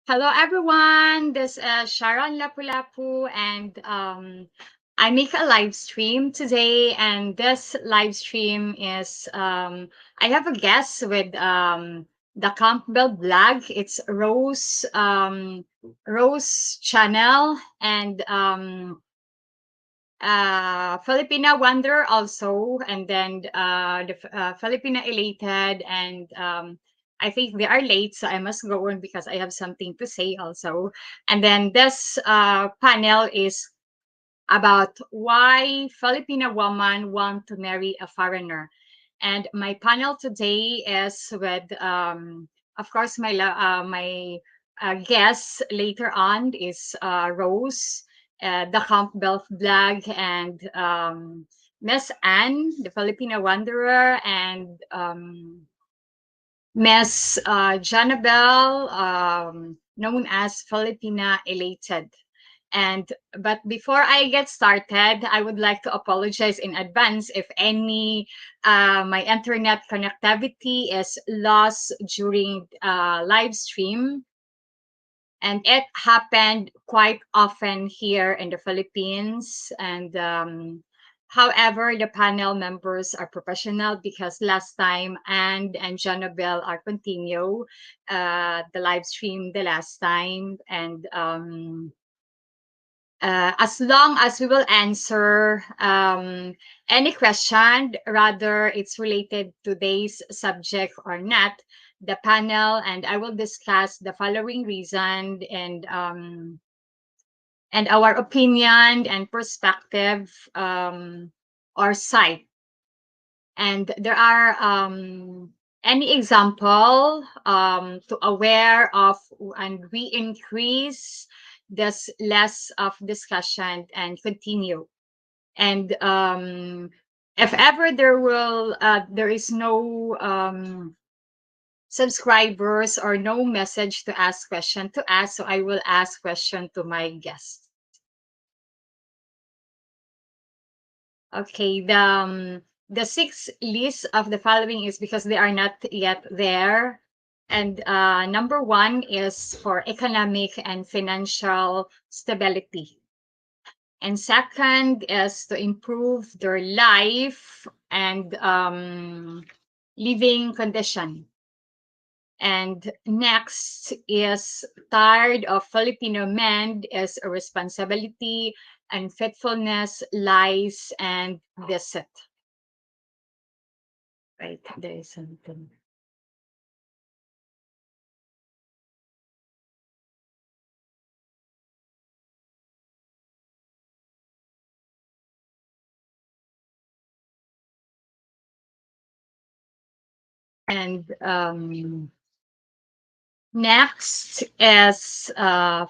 Hello, everyone. This is Sharon Lapu-Lapu, and I make a live stream today. And this live stream is I have a guest with the Campbell blog. It's Rose channel and Filipina Wanderer also, and then Filipina Elated, and I think they are late, so I must go on because I have something to say also. And then this panel is about why Filipina women want to marry a foreigner. And my panel today is with, of course, my guest later on is Rose, the Campbell flag, and Miss Anne, the Filipina Wanderer, and Miss Janabel, known as Filipina Elated. And but before I get started, I would like to apologize in advance if any my internet connectivity is lost during live stream. And it happened quite often here in the Philippines. And however, the panel members are professional because last time and Janabel are continue the live stream the last time. And as long as we will answer any question, rather it's related to today's subject or not, the panel and I will discuss the following reason and our opinion and perspective or site. And there are any example to aware of, and we increase this less of discussion and continue. And if ever there is no subscribers or no message to ask question to ask, so I will ask question to my guest. Okay, the six list of the following is because they are not yet there. And number one is for economic and financial stability. And second is to improve their life and living condition. And next is tired of Filipino men is a responsibility and faithfulness, lies, and deceit. Right, there is something. And next is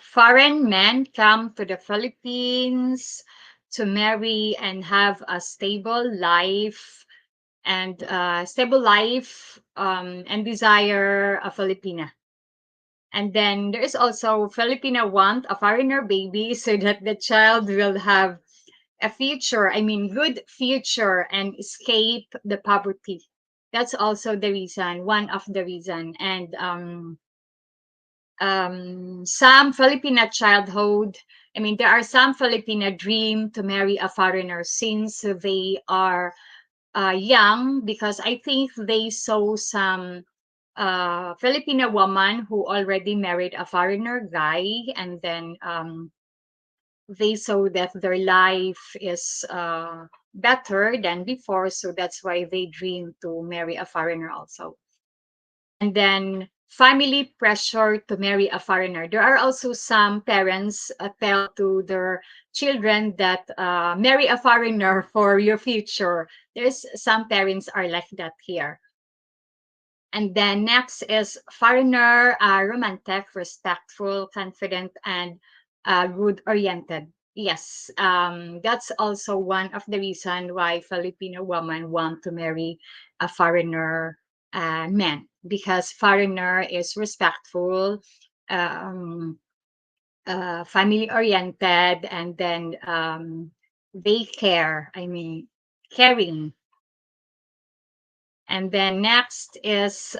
foreign men come to the Philippines to marry and have a stable life and desire a Filipina. And then there is also Filipina want a foreigner baby so that the child will have a future, I mean, good future and escape the poverty. That's also the reason, one of the reason. And some Filipina childhood, I mean, there are some Filipina dream to marry a foreigner since they are young, because I think they saw some Filipina woman who already married a foreigner guy, and then they saw that their life is better than before, so that's why they dream to marry a foreigner also. And then family pressure to marry a foreigner. There are also some parents tell to their children that marry a foreigner for your future. There's some parents are like that here. And then next is foreigner, romantic, respectful, confident, and good oriented. Yes, that's also one of the reason why Filipino women want to marry a foreigner man, because foreigner is respectful, um, family oriented, and then they care. I mean, caring. And then next is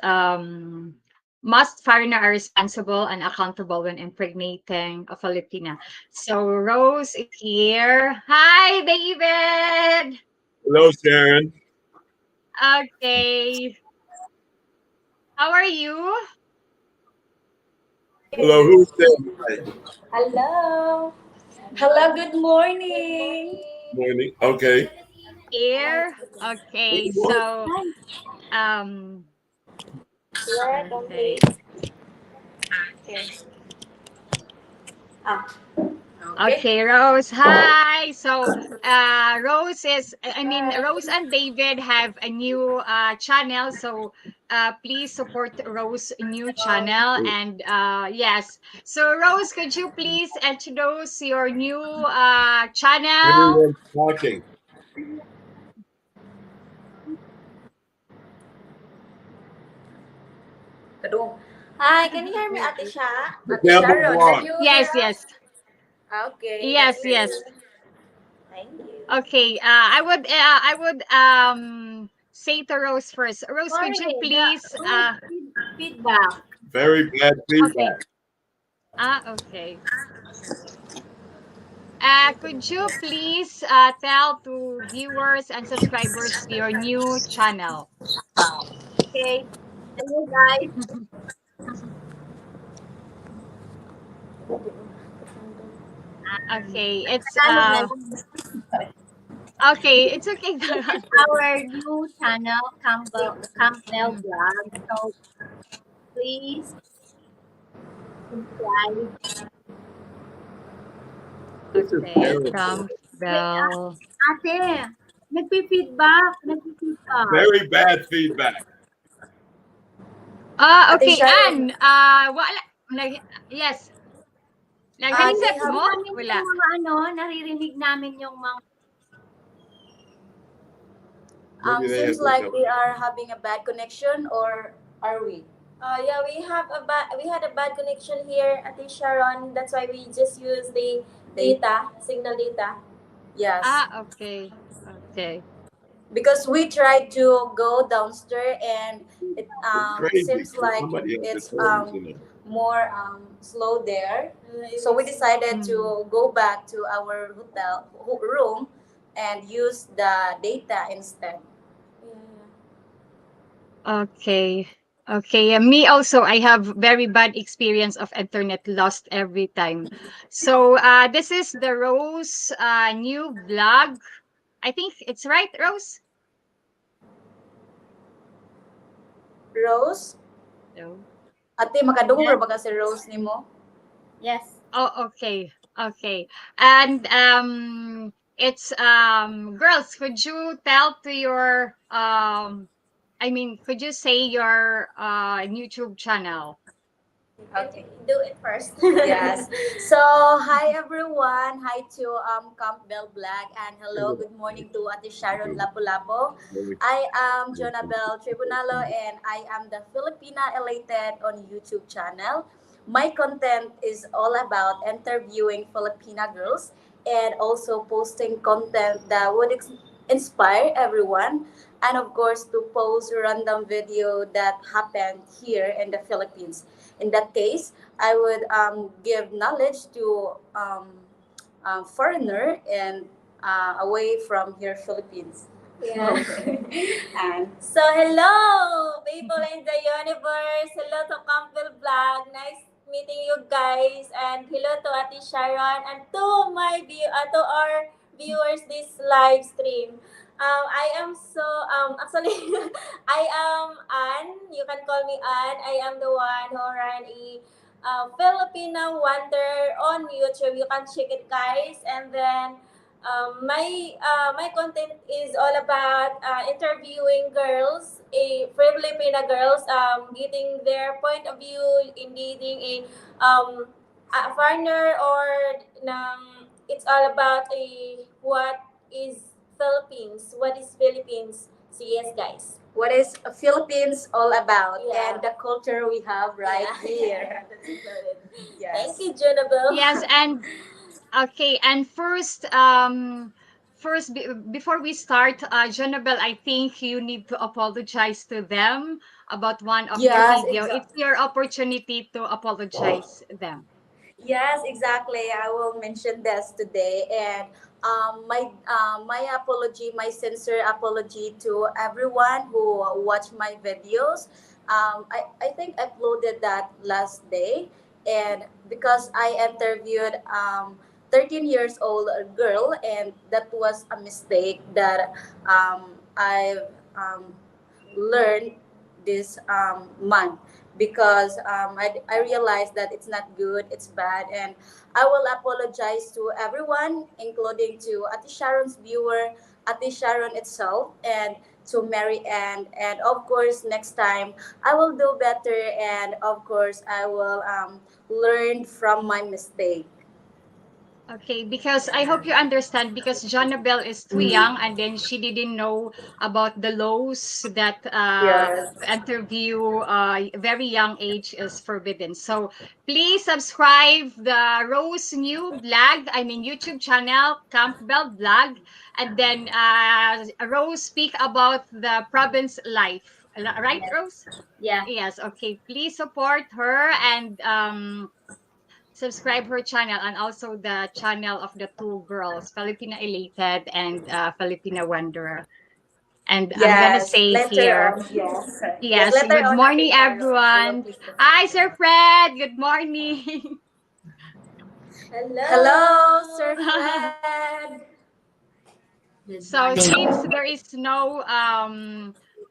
most foreigner are responsible and accountable when impregnating a Filipina. So Rose is here. Hi, David. Hello, Sharon. Okay. How are you? Hello, who's there? Hello. Hello, good morning. Morning. Okay. Here. Okay. So, Hi. um, Where don't okay. they? Here. Ah, okay. Okay, Rose. Hi. So, Rose is, I mean, Rose and David have a new channel. So, please support Rose new channel. And yes. So, Rose, could you please introduce your new channel? Everyone's talking. Kadung. Hi, can you hear me, Ate Sha? The Ate Campbell Sharon, can blog. you hear Yes, us? yes, Okay, that's yes, yes. good. Thank you. Okay. I would say to Rose first. Rose, could Sorry, you the please feedback. Very bad okay. feedback. Okay. Could you please tell to viewers and subscribers your new channel? Okay. Hello, guys. Okay, it's Tagalog na lang. okay, it's okay. This is our new channel, Campbell Mm, Vlog. So please subscribe. This is okay, terrible. Wait, Campbell. ate, nagpi-feedback, nagpi-feedback. Very bad feedback. Ate Okay, Sharon, Ann, wala, nag, yes, they nag-accept have mo? namin yung Wala. mga ano, naririnig namin yung mga Maybe they seems have like difficulty. we are having a bad connection, or are we? Yeah, we had a bad connection here at the Sharon. That's why we just use the data, signal data. Yes. Okay, okay. Because we tried to go downstairs and it It's crazy. seems like Somebody has it's recordings in it. more slow there. So we decided Mm, to go back to our room and use the data instead. okay. Okay, me also, I have very bad experience of internet lost every time. So, this is the Rose new vlog. I think it's right, Rose? Rose, No. ate makadungog Yes. ba ka si Rose nimo? Yes. Oh, okay. Okay. And it's girls, could you tell to your I mean, could you say your YouTube channel? Okay. Do it first. Yes. So, hi everyone. Hi to Campbell Black and hello, good morning to Ate Sharon Lapu-Lapu. I am Jonabel Tribunalo and I am the Filipina Elated on YouTube channel. My content is all about interviewing Filipina girls and also posting content that would inspire everyone, and of course to post random video that happened here in the Philippines. In that case, I would give knowledge to foreigner and away from here Philippines. Yeah. And so hello, people in the universe. Hello to Campbell Vlog. Nice meeting you guys. And hello to Ate Sharon and to to our viewers this live stream. I am so actually I am Anne. You can call me Anne. I am the one who ran a Filipina Wanderer on YouTube. You can check it, guys. And then my content is all about interviewing girls, Filipina girls, getting their point of view in dating a foreigner or it's all about what is Philippines. So yes, guys. What is Philippines all about, and the culture we have right here. That's included. Yes. Thank you, Jonabel. Yes, and okay, and first first, before we start, Jonabel, I think you need to apologize to them about one of the Yes, video. It's your opportunity to apologize them. Yes, exactly. I will mention this today, and my apology, my sincere apology to everyone who watched my videos. I think I uploaded that last day, and because I interviewed 13 years old girl, and that was a mistake that I've learned this month, because I realized that it's not good, it's bad, and I will apologize to everyone, including to Ate Sharon's viewer, Ate Sharon itself, and to Mary Ann. And of course, next time I will do better, and of course, I will learn from my mistake. Okay, because I hope you understand, because Jonabel is too young and then she didn't know about the laws that Yes. interview very young age is forbidden. So please subscribe the Rose new blog, I mean YouTube channel, Campbell blog, and then Rose speak about the province life. Right, Yes. Rose? Yeah. Yes, okay. Please support her and subscribe her channel and also the channel of the two girls, Filipina Elated and Filipina Wanderer. And I'm gonna Yes. say Later here, on. Yes. Yes. yes, Later good on, Ate morning, Sharon. I will everyone. please Hi, subscribe. Sir Fred. Good morning. Hello, Sir Fred. Good So morning. since there is no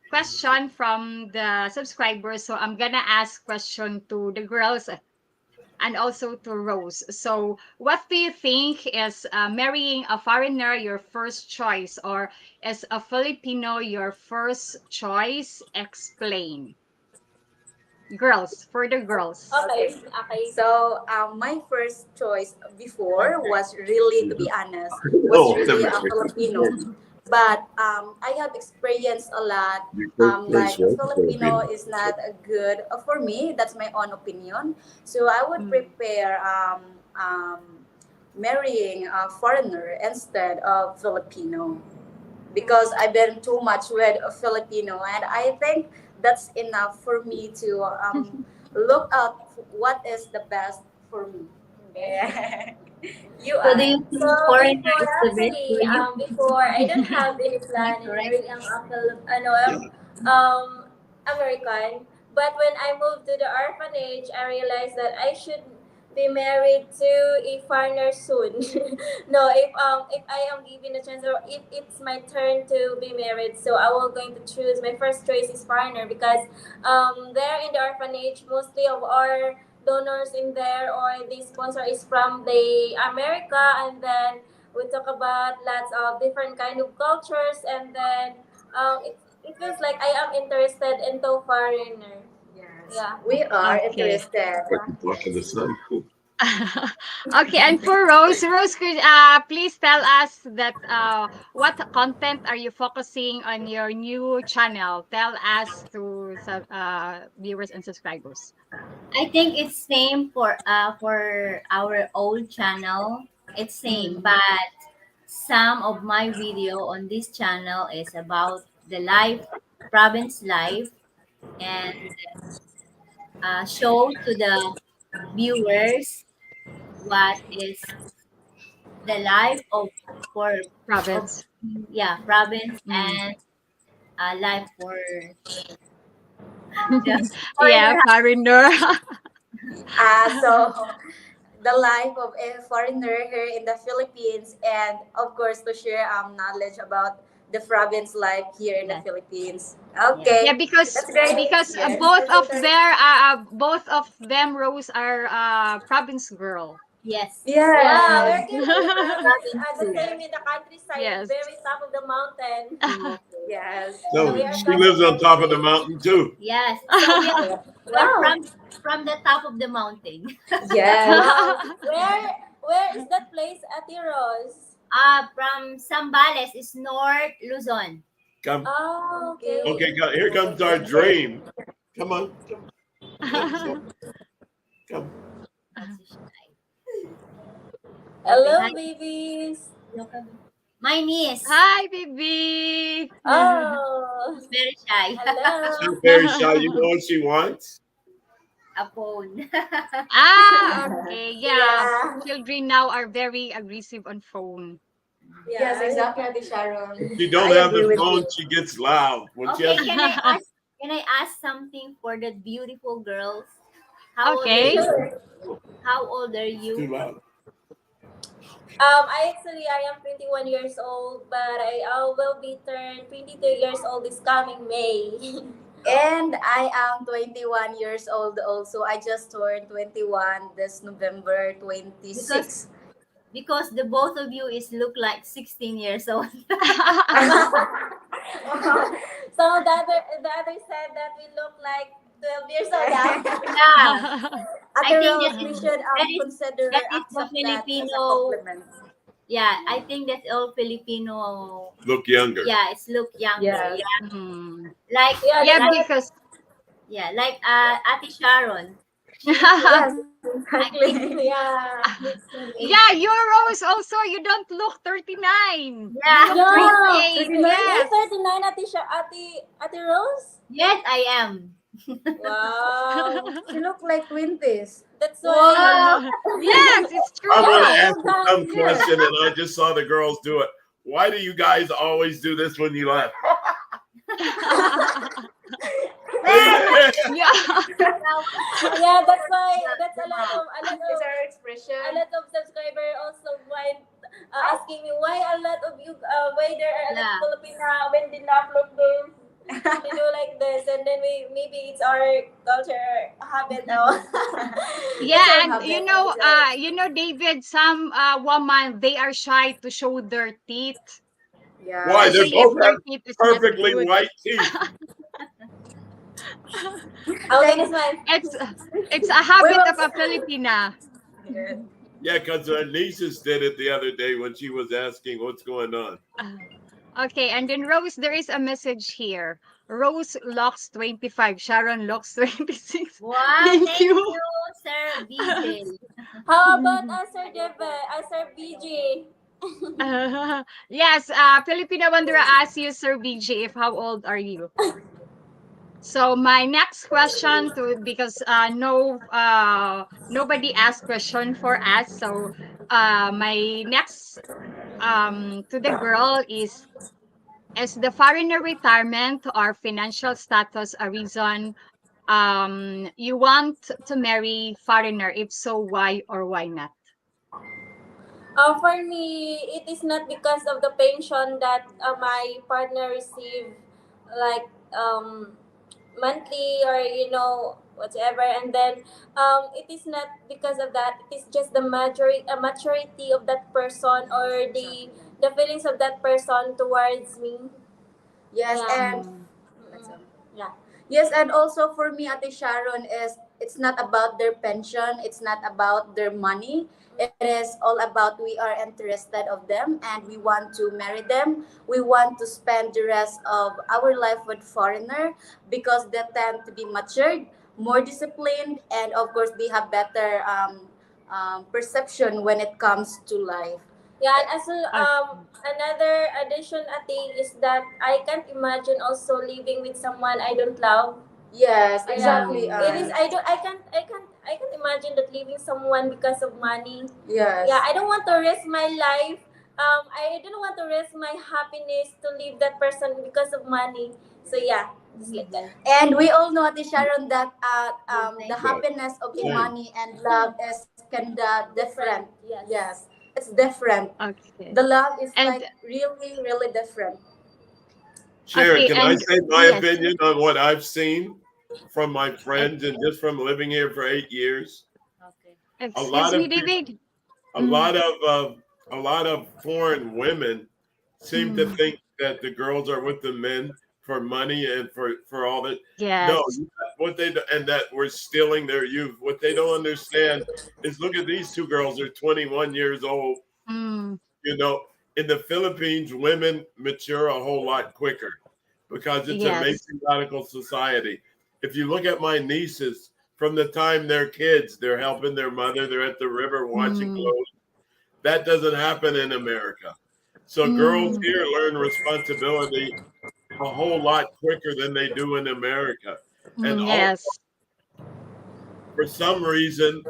question from the subscribers, so I'm gonna ask question to the girls and also to Rose. So, what do you think, is marrying a foreigner your first choice, or is a Filipino your first choice? Explain. Girls, for the girls. Okay, okay. So, my first choice before was really, to be honest, was Oh, really a definitely. Filipino. But I have experienced a lot. Your first choice Like was Filipino Filipino. is not good for me. That's my own opinion. So I would Mm. prepare marrying a foreigner instead of Filipino, because I've been too much with a Filipino, and I think that's enough for me to look out what is the best for me. Yeah. You So are. do you So think foreigner before is the best for actually, you? before I don't have any Am I plan in correct? marrying American. But when I moved to the orphanage, I realized that I should be married to a foreigner soon. No, if I am given a chance, or if it's my turn to be married, so I will going to choose, my first choice is foreigner, because there in the orphanage, mostly of our donors in there, or the sponsor is from the America, and then we talk about lots of different kind of cultures, and then it feels like I am interested into foreigner. Yes. Yeah. Oh, We are Okay. interested. like the talk of the Yes. sun. Okay, and for Rose, Rose, could please tell us that what content are you focusing on your new channel? Tell us to viewers and subscribers. I think it's same for our old channel. It's same, Mm, but some of my video on this channel is about the life, province life, and show to the viewers what is the life of for of province. yeah province, Mm. and life for the Yeah, foreigner. foreigner. So the life of a foreigner here in the Philippines, and of course to share knowledge about the province life here in the Yes, Philippines. yes, Yeah, Okay, because that's great. because Yes, both that's of interesting. their both of them Rose are province girl. yes. Yeah, So we're gonna be province, province the too. same in the countryside, Yes. very top of the mountain. Okay. Yes, So we are she lives on top of the country. mountain too. Yes. So we are Wow. from the top of the mountain. Yeah. Wow. Where is that place, Ate Rose? From Sambales is North Luzon. Come. Oh, okay. Okay, here comes our dream. Come on. Come, come, come. That's the shy. Okay. Hi. Hello, babies. Welcome. My niece. Hi, baby. Oh, She's very shy. hello. She's very shy. You know what she wants? A phone. Okay. Yeah. Yeah. Children now are very aggressive on phone. Yes, exactly, Ate Sharon. If she don't I have agree the with phone, you. she gets loud. When she Okay, has, can I ask something for the beautiful girls? How old are Okay. you? Sure. How old are it's too you? loud. I am 21 years old, but I will be turned 22 years old this coming May. And I am 21 years old also. I just turned 21 this November Because 26. because the both of you is look like 16 years old. So the other said that we look like 12 years old. Yeah, I Ate think Rose, we should that is consider that is the accept that as a Filipino. compliment. Yeah, I think that's all Filipino. Look younger. Yeah, it's look younger. Yes. Yeah, Hmm. like Yeah, Yeah, that's like what. because yeah, like Ate Sharon. She look like Yes, I think exactly. Yeah. she's 28. yeah, Euros also. You don't look 39. You Yeah. look No, 28. 39. You're Yes. 39, Ate Rose. Yes, I am. Wow. She look like 20s. That's why. Wow. Yes, it's I want to Yeah, true. ask you a got dumb here. question, and I just saw the girls do it. Why do you guys always do this when you laugh? Yeah. Yeah, that's why. That's It's our expression. a lot of subscriber also find asking me why a lot of you why there are a lot of Yeah. Filipina when they laugh like this. They do like this, and then we maybe it's our culture habit now. It's our Yeah, and habit. It's our David, some woman they are shy to show their teeth, Why? yes. They especially if both their have teeth is not perfectly good. white teeth. Oh, that is my. It's it's a We habit will. of a Filipina. Yeah, because our nieces did it the other day when she was asking what's going on. Okay, and then Rose, there is a message here. Rose looks 25, Sharon looks 26. Wow, Thank thank you. you, Sir BJ. How about Sir BG? Yes, Filipina Wanderer asks you, Sir BJ, if how old are you? So my next question to because nobody asked question for us. So my next to the girl is the foreigner retirement or financial status a reason you want to marry foreigner? If so, why or why not? For me, it is not because of the pension that my partner receive, like monthly or whatever, and then it is not because of that. It is just the maturity of that person or the feelings of that person towards me. Yes, Yes, yeah. and Mm, Yeah. yes, and also for me, Ate Sharon, is it's not about their pension, it's not about their money. It is all about we are interested of them and we want to marry them. We want to spend the rest of our life with foreigner because they tend to be matured, more disciplined, and of course they have better perception when it comes to life. Yeah, and also okay. another addition I think is that I can't imagine also living with someone I don't love. Yes, Yeah, exactly. it is. Mm, I can't imagine that leaving someone because of money. Yes. Yeah, I don't want to risk my life. I don't want to risk my happiness to leave that person because of money. So yeah, just like that. And we all know, Ate Sharon, that the Thank you. Right. happiness of in Same. money and love is kinda different. Yes. Yes, it's different. okay. The love is And like really, really different. Sharon, okay, can I and say my yes. opinion on what I've seen from my friends and just from living here for 8 years? Okay. A Excuse lot me, of people, David. a Mm, lot of a lot of foreign women seem to mm, think that the girls are with the men for money and for all that. No, yes. what they and that we're stealing their youth. What they don't understand is look at these two girls. They're 21 years old. Mm, You know, in the Philippines, women mature a whole lot quicker because it's a yes. matriarchal society. If you look at my nieces, from the time they're kids, they're helping their mother. They're at the river washing Mm, clothes. That doesn't happen in America. So girls Mm, here learn responsibility a whole lot quicker than they do in America. And also, yes. for some reason,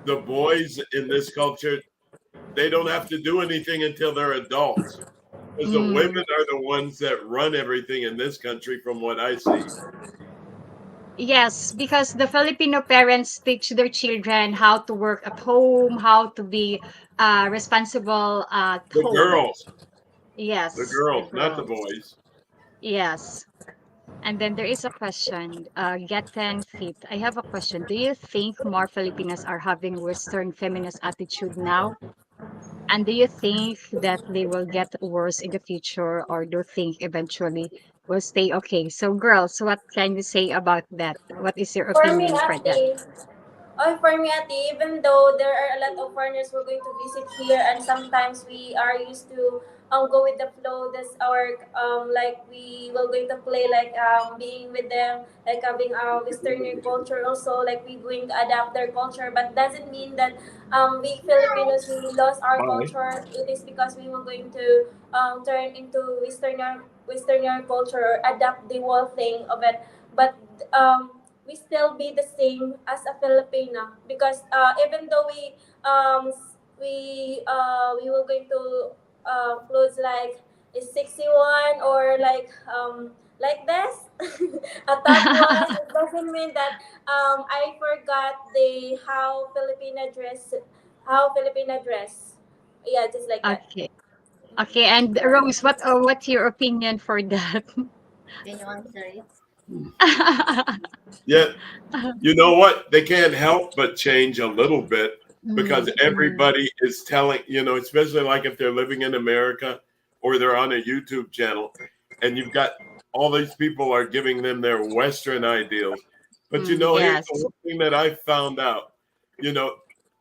the boys in this culture, they don't have to do anything until they're adults. Because the women Mm, are the ones that run everything in this country, from what I see. yes, because the Filipino parents teach their children how to work at home, how to be responsible at The home. girls, the Yes, the girls, not the girls. boys. Yes. And then there is a question, Getten Fit. I have a question. Do you think more Filipinas are having Western feminist attitude now? And do you think that they will get worse in the future, or do you think eventually will stay okay? So, girls, what can you say about that? What is your For me, opinion for that? ate. Oh, for me, ate, even though there are a lot of foreigners who are going to visit here, and sometimes we are used to go with the flow. That's our like we will going to play like being with them, like having our Western culture also. Like we going to adapt their culture, but doesn't mean that we Filipinos we lost our Bye. culture. It is because we were going to turn into Westerner culture or adapt the whole thing of it. But we still be the same as a Filipina because even though we were going to clothes like a 61 or like this a top one, it doesn't mean that I forgot the how Filipina dress, yeah, just like that. Okay. Okay. And Rose, what's your opinion for that? Can you answer it? Yet, you know what? They can't help but change a little bit because Mm, mm, everybody is telling, especially like if they're living in America or they're on a YouTube channel, and you've got all these people are giving them their Western ideals. But here's the yes. one thing that I found out. You know,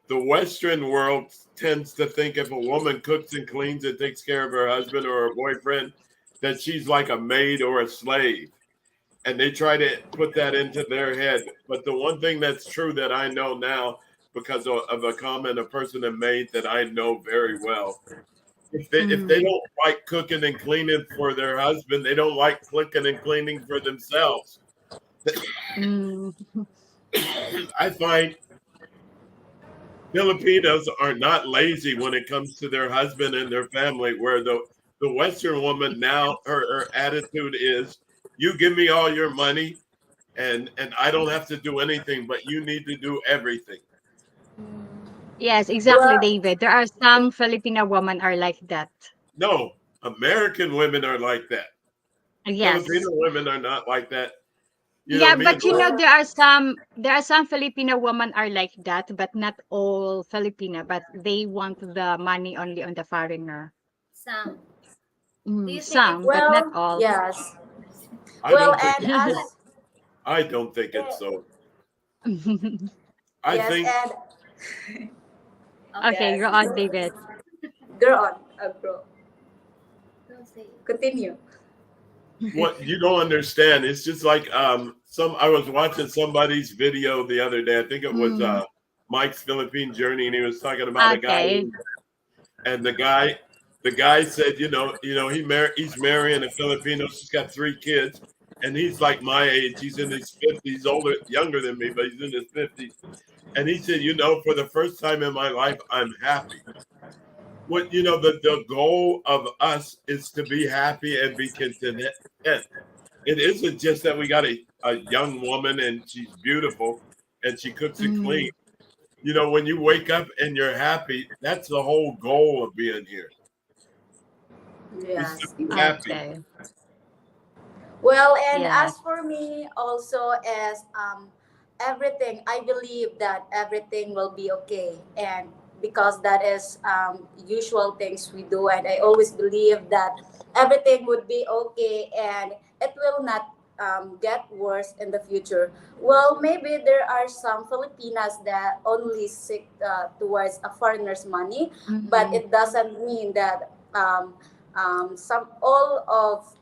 the Western world tends to think if a woman cooks and cleans and takes care of her husband or her boyfriend, that she's like a maid or a slave, and they try to put that into their head. But the one thing that's true that I know now, because of a comment a person had made that I know very well, if they Mm, don't like cooking and cleaning for their husband, they don't like cooking and cleaning for themselves. mm, I find Filipinos are not lazy when it comes to their husband and their family, where the Western woman now her attitude is, you give me all your money, and I don't have to do anything, but you need to do everything. yes, exactly, Well, David. There are some Filipino women are like that. No, American women are like that. Filipino Yes. women are not like that. Yeah, Me and but you my know well, there are some Filipino women are like that, but not all Filipino, but they want the money only on the foreigner. Sam, do Mm, you think it's some, but not well, all. yes. I Well, don't think and it's as so. I don't think it's eh, so. I yes, think and okay? Okay, yes, go on, David. girl on, bro, Don't say it. continue. what you don't understand. It's just like some. I was watching somebody's video the other day. I think it was Mm, Mike's Philippine journey, and he was talking about a guy, okay. and the guy said, he's marrying a Filipino. She's got 3 kids, and he's like my age. He's in his 50s, younger than me, but he's in his 50s. And he said, for the first time in my life, I'm happy. What the goal of us is to be happy and be content. It isn't just that we got a young woman and she's beautiful and she cooks and cleans. Mm, When you wake up and you're happy, that's the whole goal of being here, is to Yes, be exactly. happy. okay. Well, and Yes. as for me, also as everything, I believe that everything will be okay, and because that is usual things we do, and I always believe that everything would be okay, and it will not get worse in the future. Well, maybe there are some Filipinas that only seek towards a foreigner's money, but Mm, it doesn't mean that some all of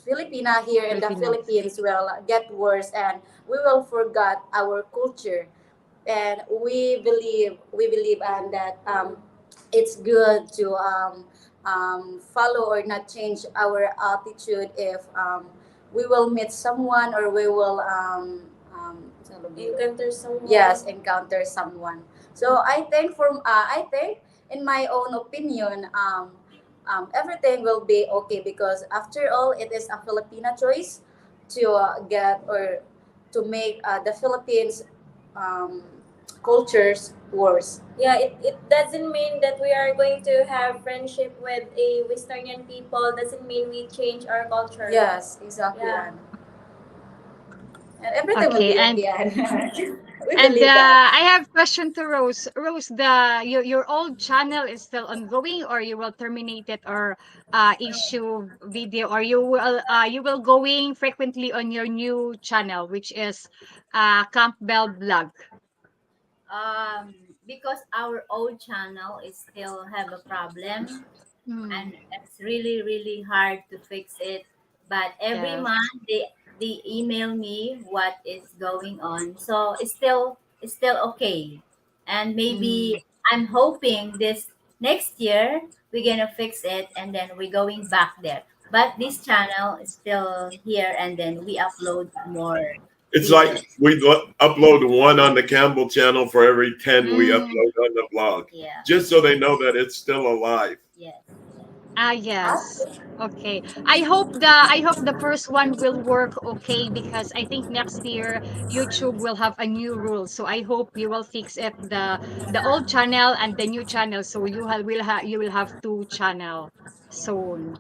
Filipina here in the Filipinas. Philippines will get worse, and we will forget our culture, and we believe and that it's good follow or not change our attitude if we will meet someone or we will Encounter someone. yes, encounter someone. So I think in my own opinion, everything will be okay because after all, it is a Filipina choice to get or to make the Philippines um, cultures worse. Yeah, it doesn't mean that we are going to have friendship with a Westernian people. Doesn't mean we change our culture. Yes, exactly. Yeah. Anne. And everything will Okay, be and okay. Anne. We and believe that. I have question to Rose. Rose, your old channel is still ongoing, or you will terminate it, or issue video, or you will going frequently on your new channel, which is Campbell blog. Um, because our old channel is still have a problem, Hmm. and it's really hard to fix it. But every Yes. month they email me what is going on, so it's still okay. And maybe Mm. I'm hoping this next year we're gonna fix it, and then we're going back there. But this channel is still here, and then we upload more It's videos. like we upload one on the Campbell channel for every 10 we Mm. upload on the blog, Yeah. just so they know that it's still alive. Yes. Yes. Okay. I hope the first one will work okay, because I think next year YouTube will have a new rule. So I hope you will fix it, the old channel and the new channel, so you will have two channel soon.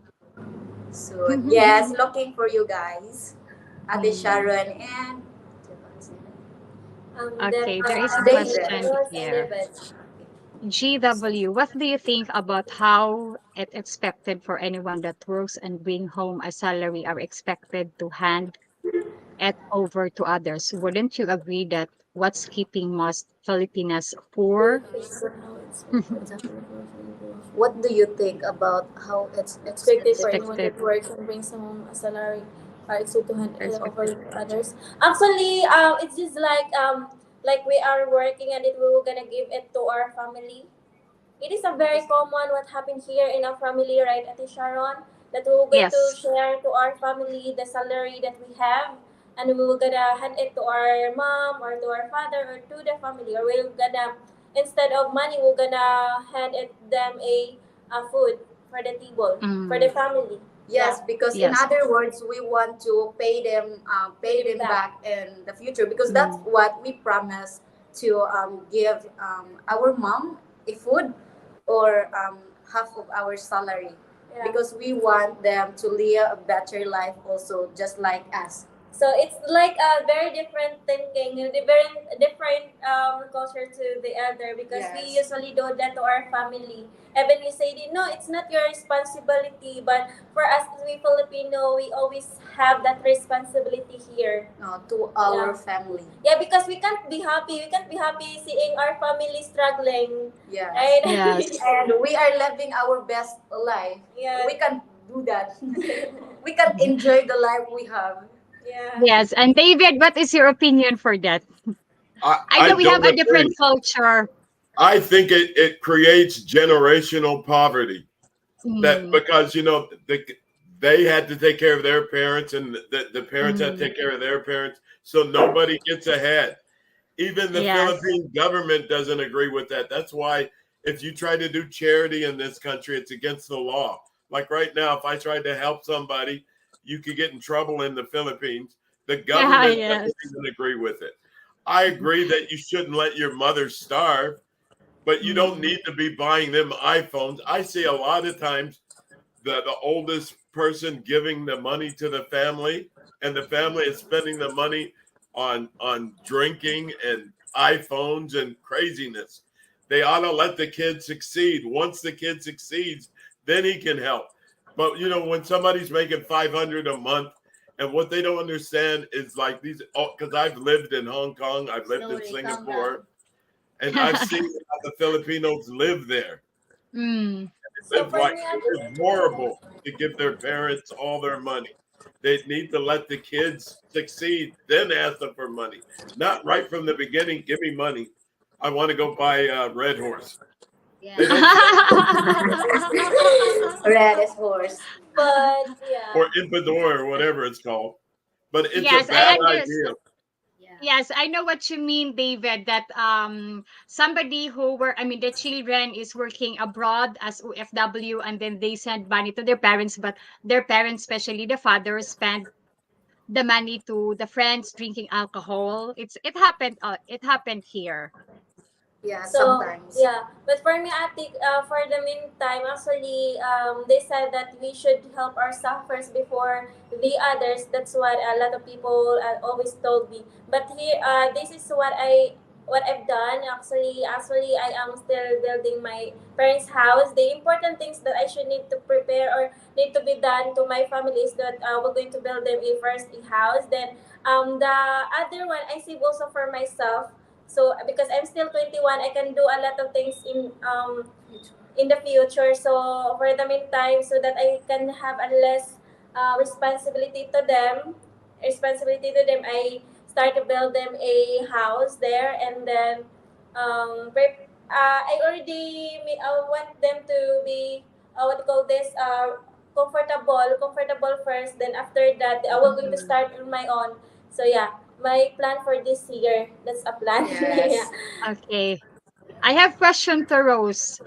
So yes, looking for you guys, Ate Mm. Sharon and Then Okay, there is a David. question Rose and here. David. GW, what do you think about how it's expected for anyone that works and bring home a salary are expected to hand it over to others? Wouldn't you agree that what's keeping most Filipinas poor? What do you think about how it's Expected for expected? anyone Expected that works and brings home a salary are expected to hand are it over expected. to others. Actually, it's just like we are working and it we're gonna give it to our family. It is a very common what happened here in our family, right, Ate Sharon? That we're going to Yes. share to our family the salary that we have, and we will gonna hand it to our mom or to our father or to the family, or we're gonna instead of money, we're gonna hand it them a food for the table for the Mm, family. Yes, Yeah, because in yes. other words, we want to pay pay them them back. back in the future because that's Mm, what we promise to give our mom a food or half of our salary Yeah. because we want them to live a better life also, just like us. So it's like a very different thinking, a very different culture to the other because we Yes. usually do that to our family. Even we say, no, it's not your responsibility, but for us, we Filipino, we always have that responsibility here. No, to our Yeah. family. Yeah, because we can't be happy. We can't be happy seeing our family struggling, Yes. right? yes. And we are living our best life. Yeah. We can do that. We can enjoy the life we have. Yeah. Yes. And David, what is your opinion for that? I I know we have don't a different agree. culture. I think it creates generational poverty. That Mm, because they had to take care of their parents, and the parents had to mm, take care of their parents, so nobody gets ahead. Even the yes. Philippine government doesn't agree with that. That's why if you try to do charity in this country, it's against the law. Like right now, if I tried to help somebody, you could get in trouble in the Philippines. The Yeah, government yes. doesn't even agree with it. I agree that you shouldn't let your mother starve, but you don't Mm, need to be buying them iPhones. I see a lot of times the oldest person giving the money to the family, and the family is spending the money on drinking and iPhones and craziness. They ought to let the kid succeed. Once the kid succeeds, then he can help. But when somebody's making 500 a month, and what they don't understand is like these, because I've lived in Hong Kong, I've lived in Slowly, calm down. Singapore, and I've seen how the Filipinos live there. mm, So Live for like me, it is horrible to give their parents all their money. They need to let the kids succeed, then ask them for money. Not right from the beginning. Give me money. I want to go buy a Red Horse. They Yeah. don't send Red is horse. But yeah. or Impador or whatever it's called. But it's a Yes, I bad understand. idea. Yeah. Yes, I know what you mean, David, that somebody who were I mean the children is working abroad as OFW, and then they send money to their parents, but their parents, especially the father, spend the money to the friends drinking alcohol. It happened here. Yeah, So sometimes. yeah, but for me, Ate, for the meantime, actually, they said that we should help ourselves first before the others. That's what a lot of people always told me. But here, this is what I've done. Actually, I am still building my parents' house. The important things that I should need to prepare or need to be done to my family is that we're going to build them a house. Then the other one I save also for myself, so because I'm still 21, I can do a lot of things in the future. So for the meantime, so that I can have a less responsibility to them, I start to build them a house there, and then I already want them to be what do you call this comfortable first. Then after that, I will going to Mhm. start on my own. So yeah, my plan for this year. That's a plan. Yeah. Yes. Okay. I have question to Rose.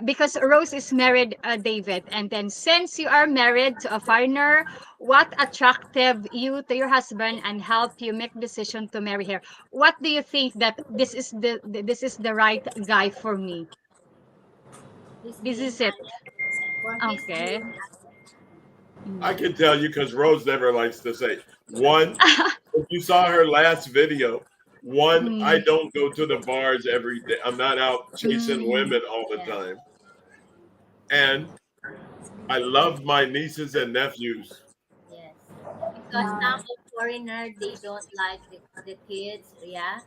Because Rose is married, David, and then since you are married to a foreigner, what attracted you to your husband and helped you make decision to marry her? What do you think that this is the right guy for me? He's This being is it. for his Okay. being I Mm. can tell you because Rose never likes to say. One, if you saw her last video, one, I Mm. don't go to the bars every day. I'm not out chasing Mm. women all the yeah. time. And I love my nieces and nephews. Yes. Because some Mm. of foreigner they don't like the kids. Yeah.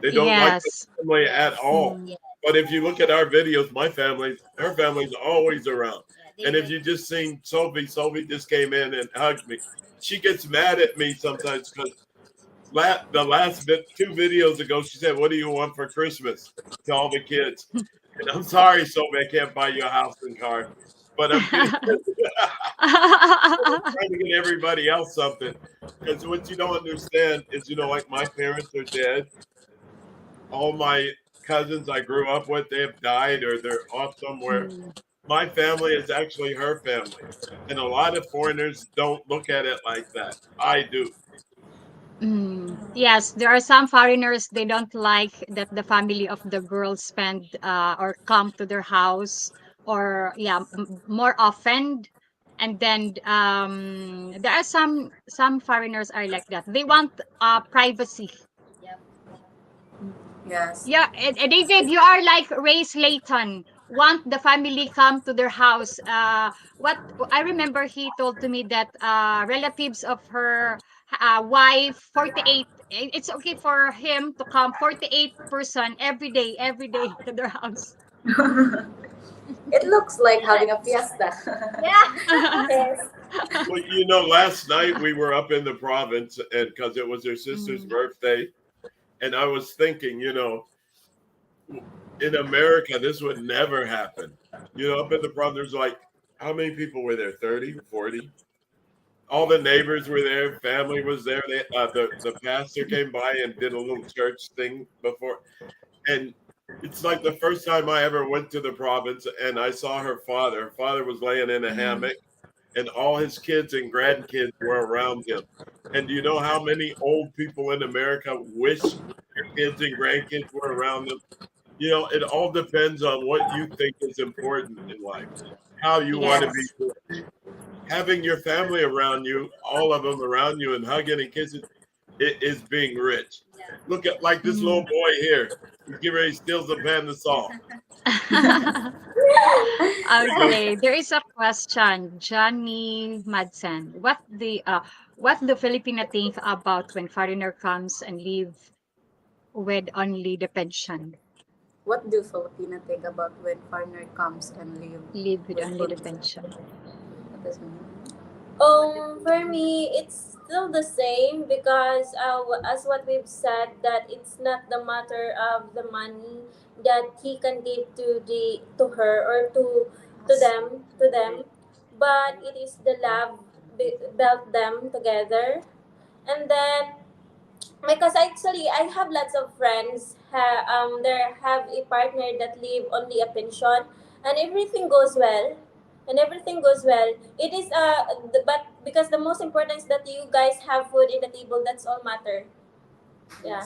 They don't like the Yes. family at Yes. all. Mm. Yes. But if you look at our videos, my family, her family's always around. Yeah. They And if make you just seen Sophie just came in and hugged me. She gets mad at me sometimes because the last two videos ago, she said, "What do you want for Christmas?" to all the kids. And I'm sorry, Sophie, I can't buy you a house and car, but I'm trying to get everybody else something. Because what you don't understand is, like my parents are dead. All my cousins I grew up with, they have died or they're off somewhere. Mm. My family is actually her family. And a lot of foreigners don't look at it like that. I do. Mm. Yes, there are some foreigners they don't like that the family of the girl spend or come to their house or yeah more often, and then there are some foreigners are like that. They want privacy. yep. Yes. Yeah, and David, you are like Ray Slayton. Want the family come to their house. What I remember, he told to me that relatives of her wife, 48. It's okay for him to come 48 person every day to their house. It looks like having a fiesta. Yeah. Yes. Well, last night we were up in the province and because it was her sister's Mm, birthday. And I was thinking, in America, this would never happen. Up in the province, there's like, how many people were there? 30, 40. All the neighbors were there. Family was there. The pastor came by and did a little church thing before. And it's like the first time I ever went to the province and I saw her father. Her father was laying in a mm, hammock and all his kids and grandkids were around him. And do you know how many old people in America wish their kids and grandkids were around them? It all depends on what you think is important in life, how you want to be. yes. Having your family around you, all of them around you, and hugging and kissing, it is being rich. Yeah. Look at like this little Mm. boy here. He's getting ready to steal the pan of salt. Okay, there is a question, Johnny Madsen. What do Filipino think about when foreigner comes and live with only the pension? What do Filipina think about when foreigner comes and live Live with with only the Filipino? pension. What does it mean? For me, it's still the same because as what we've said, that it's not the matter of the money, that he can give to her or to them, but it is the love built them together. And then because actually I have lots of friends there have a partner that live only a pension, and everything goes well. It is but because the most important is that you guys have food in the table, that's all matter. Yeah.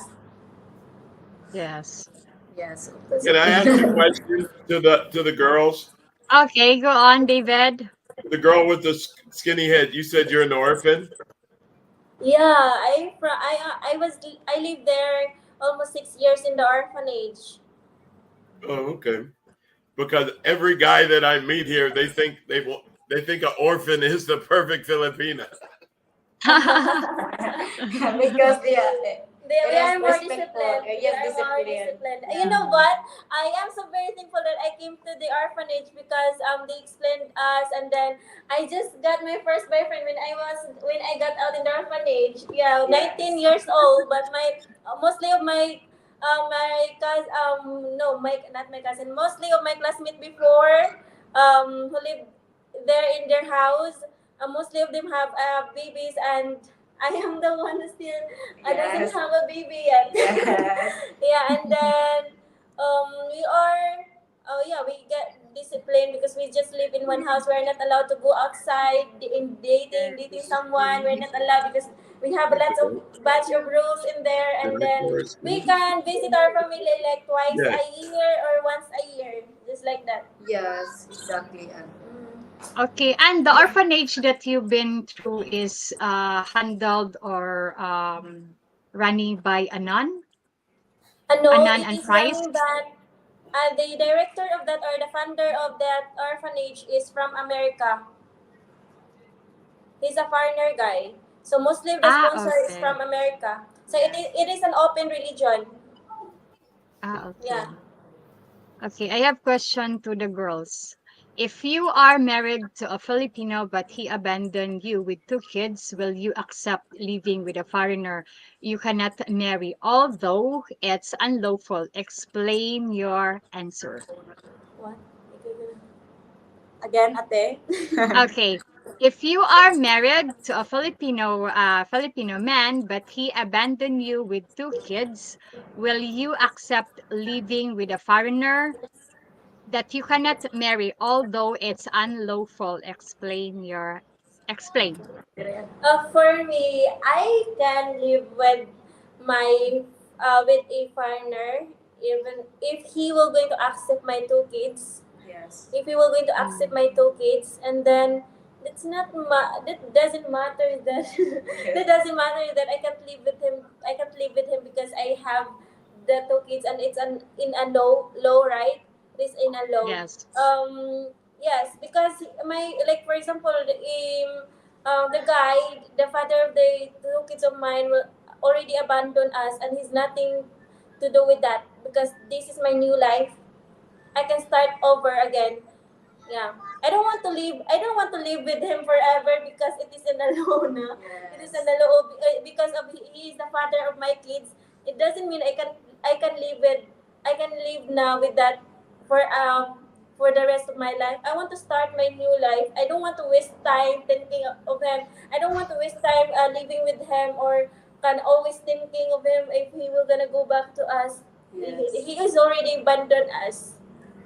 Yes. Yes. That's Can it. I ask a question to the girls? Okay, go on, David. The girl with the skinny head. You said you're an orphan. Yeah, I lived there almost 6 years in the orphanage. Oh, okay. Because every guy that I meet here, they think an orphan is the perfect Filipina. Because they are, They it is are more respectful. disciplined. They Yes, are more discipline. disciplined. You Yeah. know what? I am so very thankful that I came to the orphanage because they explained us, and then I just got my first boyfriend when I got out in the orphanage. Yeah, 19 years old, but my mostly of my cousin no my not my cousin, mostly of my classmates before who live there in their house, mostly of them have babies, and I am the one who still doesn't Yes. have a baby yet. Yes. Yeah, and then we are yeah, we get disciplined because we just live in one house. We're not allowed to go outside in dating someone. We're not allowed because we have lots of batch of rules in there, and then we can visit our family like twice Yes. a year or once a year, just like that. Yes, exactly. Okay, and the orphanage that you've been through is handled or running by a No, nun it and is running priest? that the director of that or the founder of that orphanage is from America. He's a foreigner guy. So mostly the Ah, sponsor is okay. from America. So it is an open religion. Ah, Yeah. okay. Okay, I have question to the girls. If you are married to a Filipino but he abandoned you with two kids, will you accept living with a foreigner you cannot marry, although it's unlawful? Explain your answer. What? Again, ate? Okay. If you are married to a Filipino man but he abandoned you with two kids, will you accept living with a foreigner that you cannot marry, although it's unlawful? Explain. For me, I can live with my with a foreigner even if he will going to accept my two kids. Yes. If he will going to accept Mm, my two kids, and then that doesn't matter that that doesn't matter that I can't live with him because I have the two kids, and it's in a low, right? It is in a low. yes. Yes, because my, like for example, the guy, the father of the two kids of mine will already abandon us, and he's nothing to do with that because this is my new life. I can start over again. Yeah. I don't want to live with him forever because it is an alone. It is an alone because of he is the father of my kids. It doesn't mean I can live with I can live now with that for the rest of my life. I want to start my new life. I don't want to waste time thinking of him. I don't want to waste time living with him, or can always thinking of him if he will gonna go back to us. Yes. He is already abandoned us.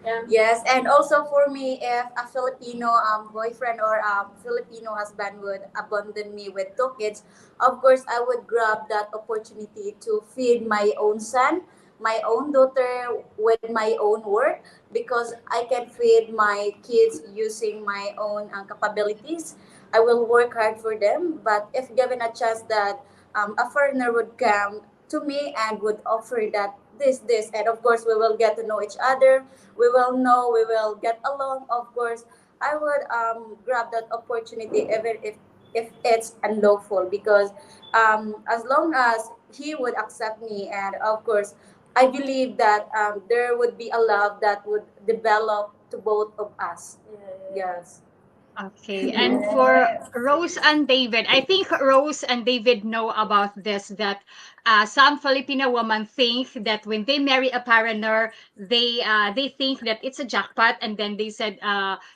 Yeah. Yes, and also for me, if a Filipino boyfriend or Filipino husband would abandon me with two kids, of course I would grab that opportunity to feed my own son, my own daughter with my own work, because I can feed my kids using my own capabilities. I will work hard for them, but if given a chance that a foreigner would come to me and would offer that this, and of course we will get to know each other, we will know, we will get along, of course I would grab that opportunity even if it's unlawful, because as long as he would accept me, and of course I believe that there would be a love that would develop to both of us. Yeah. Yes. Okay, and for Rose and David, I think Rose and David know about this, that some Filipino women think that when they marry a foreigner, they think that it's a jackpot, and then they said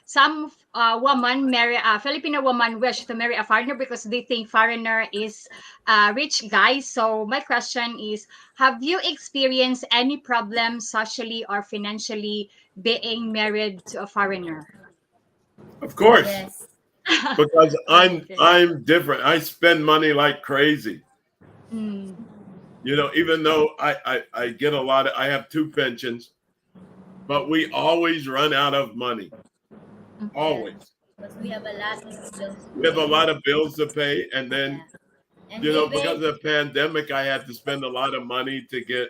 some woman marry a Filipino woman wish to marry a foreigner because they think foreigner is a rich guy. So my question is, have you experienced any problem socially or financially being married to a foreigner? Of course, Yes. because Okay. I'm different. I spend money like crazy. Mm, Even though I get a lot of, I have two pensions, but we always run out of money. okay. Yeah. Always. Because we have a lot of bills to We have a pay. lot of bills to pay, and then Yeah. And David, because of the pandemic, I had to spend a lot of money to get.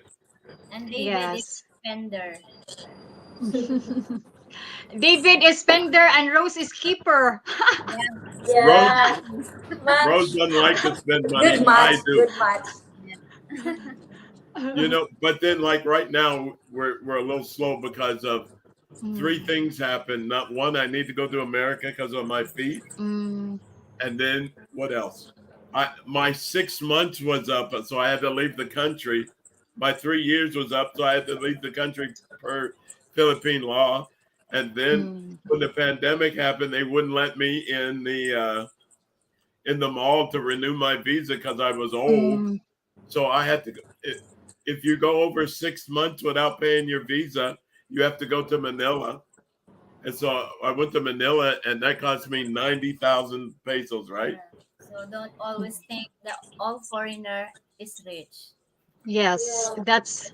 Is Yes. spender. David is spender and Rose is keeper. Yeah. Rose Yeah, Rose match. doesn't like to spend money. Good match. I do. Good match. Yeah. But then like right now we're a little slow because of three Mm, things happen. Not one, I need to go to America because of my feet, mm, and then what else? My 6 months was up, so I had to leave the country. My 3 years was up, so I had to leave the country per Philippine law. And then mm, when the pandemic happened, they wouldn't let me in the mall to renew my visa because I was old. mm. So I had to. If you go over 6 months without paying your visa, you have to go to Manila. And so I went to Manila, and that cost me 90,000 pesos, right? Yeah. So don't always think that all foreigner is rich. Yes, that's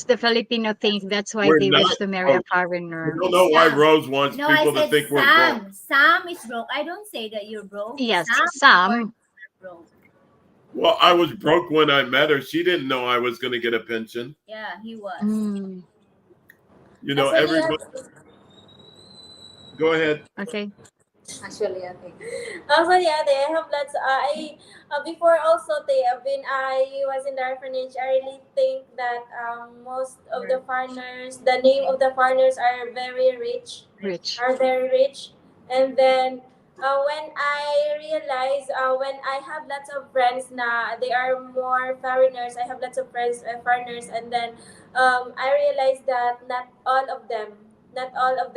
the Filipino thing. That's why We're they wish not to marry a broke. I foreigner. don't know why Sam. Rose wants No, I people to said think we're broke. Sam. Sam is broke. I don't say that you're broke. Yes, Some foreigners some. are broke. Well, I was broke when I met her. She didn't know I was going to get a pension. Yeah, he was. Mm, Actually, Everybody. Go ahead. okay. Actually, okay. Also, yeah, they have lots. I before also they when I was in the orphanage, I really think that most of the foreigners, the name of the foreigners are very rich, Rich. are very rich, and then. When I realize, when I have lots of friends na they are more foreigners, I have lots of friends foreigners, and then I realized that not all of them not all of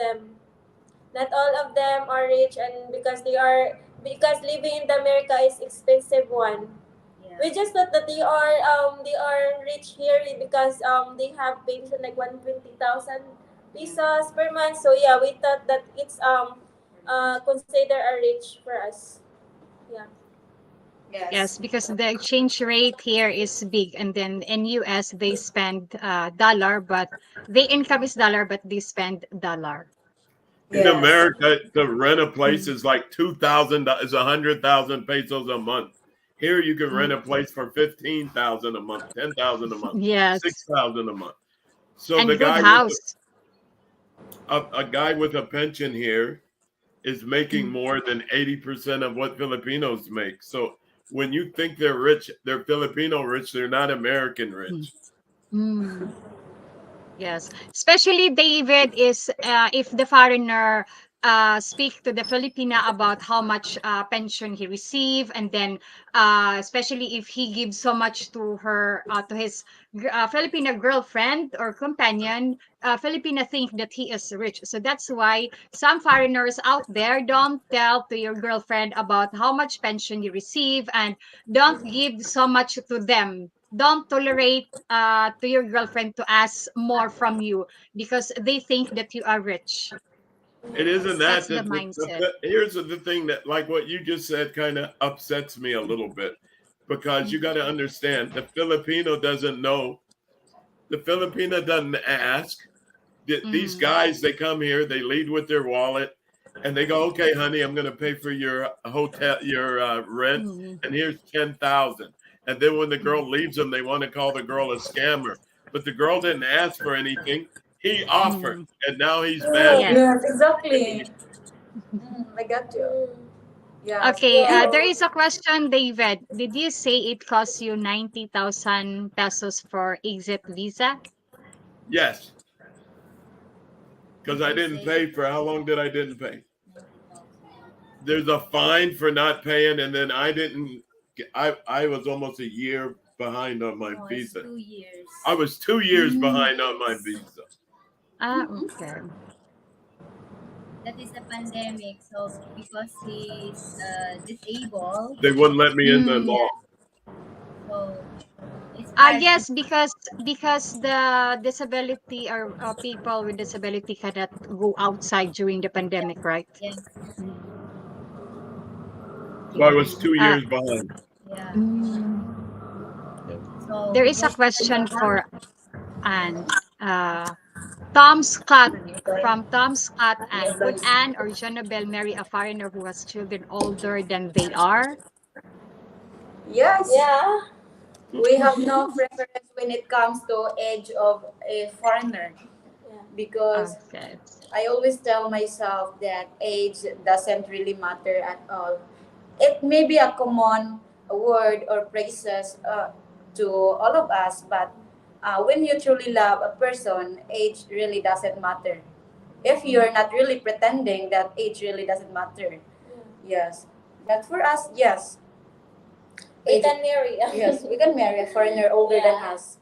them are rich, and because living in the America is expensive one. Yeah. We just thought that they are rich here because they have pension like 120,000 pesos per month. So yeah, we thought that it's consider a rich for us. Yeah. Yes. Yes, because the exchange rate here is big, and then in US they spend dollar, but the income is dollar, but they spend dollar. In Yes. America, to rent a place Mm, is like 2,000, is 100,000 pesos a month. Here, you can rent mm. a place for 15,000 a month, 10,000 a month, Yes, 6,000 a month. So the and good guy with house. a guy with a pension here is making Mm, more than 80% of what Filipinos make. So when you think they're rich, they're Filipino rich, they're not American mm, rich. mm. Yes, especially David is if the foreigner speak to the Filipina about how much pension he receive, and then especially if he gives so much to her to his Filipina girlfriend or companion, Filipina think that he is rich. So that's why some foreigners out there don't tell to your girlfriend about how much pension you receive, and don't give so much to them. Don't tolerate to your girlfriend to ask more from you because they think that you are rich. It isn't That's that the mindset. here's the thing that like what you just said kind of upsets me a little bit because you got to understand the Filipino doesn't know. The Filipino doesn't ask. These Mm, guys, they come here, they lead with their wallet, and they go, "Okay, honey, I'm going to pay for your hotel, your rent, mm, and here's 10,000." And then when the mm, girl leaves them, they want to call the girl a scammer, but the girl didn't ask for anything. He offered, mm. and now he's mad. Mm, Yes. yes, exactly. I got you. Yes. Okay, there So is a question, David. Did you say it costs you 90,000 pesos for exit visa? Yes, because Did I you didn't say pay for how long did I didn't pay? there's a fine for not paying, and then I didn't. I was almost a year behind on my Oh, it's visa. 2 years. I was 2 years Mm. behind on my visa. Okay. That is a pandemic. So because he's disabled, They wouldn't let me in the Mm. law. yeah. So it's hard to. Yes, because the disability or people with disability cannot go outside during the Yeah. pandemic, right? Yes. Mm. So I Okay. was two Uh, years behind. Yeah. mm, okay. So There he is a just question for Anne. Tom Scott from Tom Scott and could Anne or Jonabel marry a foreigner who has children older than they are? Yes. Yeah. We have no preference when it comes to age of a foreigner Yeah. because Okay. I always tell myself that age doesn't really matter at all. It may be a common word or phrases to all of us, but when you truly love a person, age really doesn't matter. If you're not really pretending that age really doesn't matter, yes. But for us, yes, We age. can marry. Yes, we can marry a foreigner older than Yeah. us.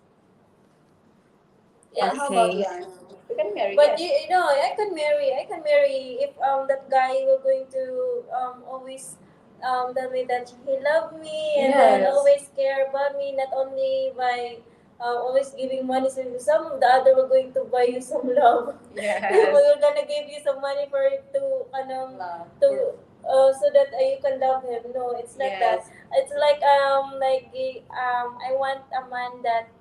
Yes. How about you, Okay. Anne? We can marry, But yes. you know, I can marry. I can marry if that guy will going to always tell me that he loved me and then Yes. always care about me, not only by always giving money. So some the other will going to buy you some love. Yes. We're gonna give you some money for it to Love. to so that you can love him. No, it's not that. Yes. It's I want a man that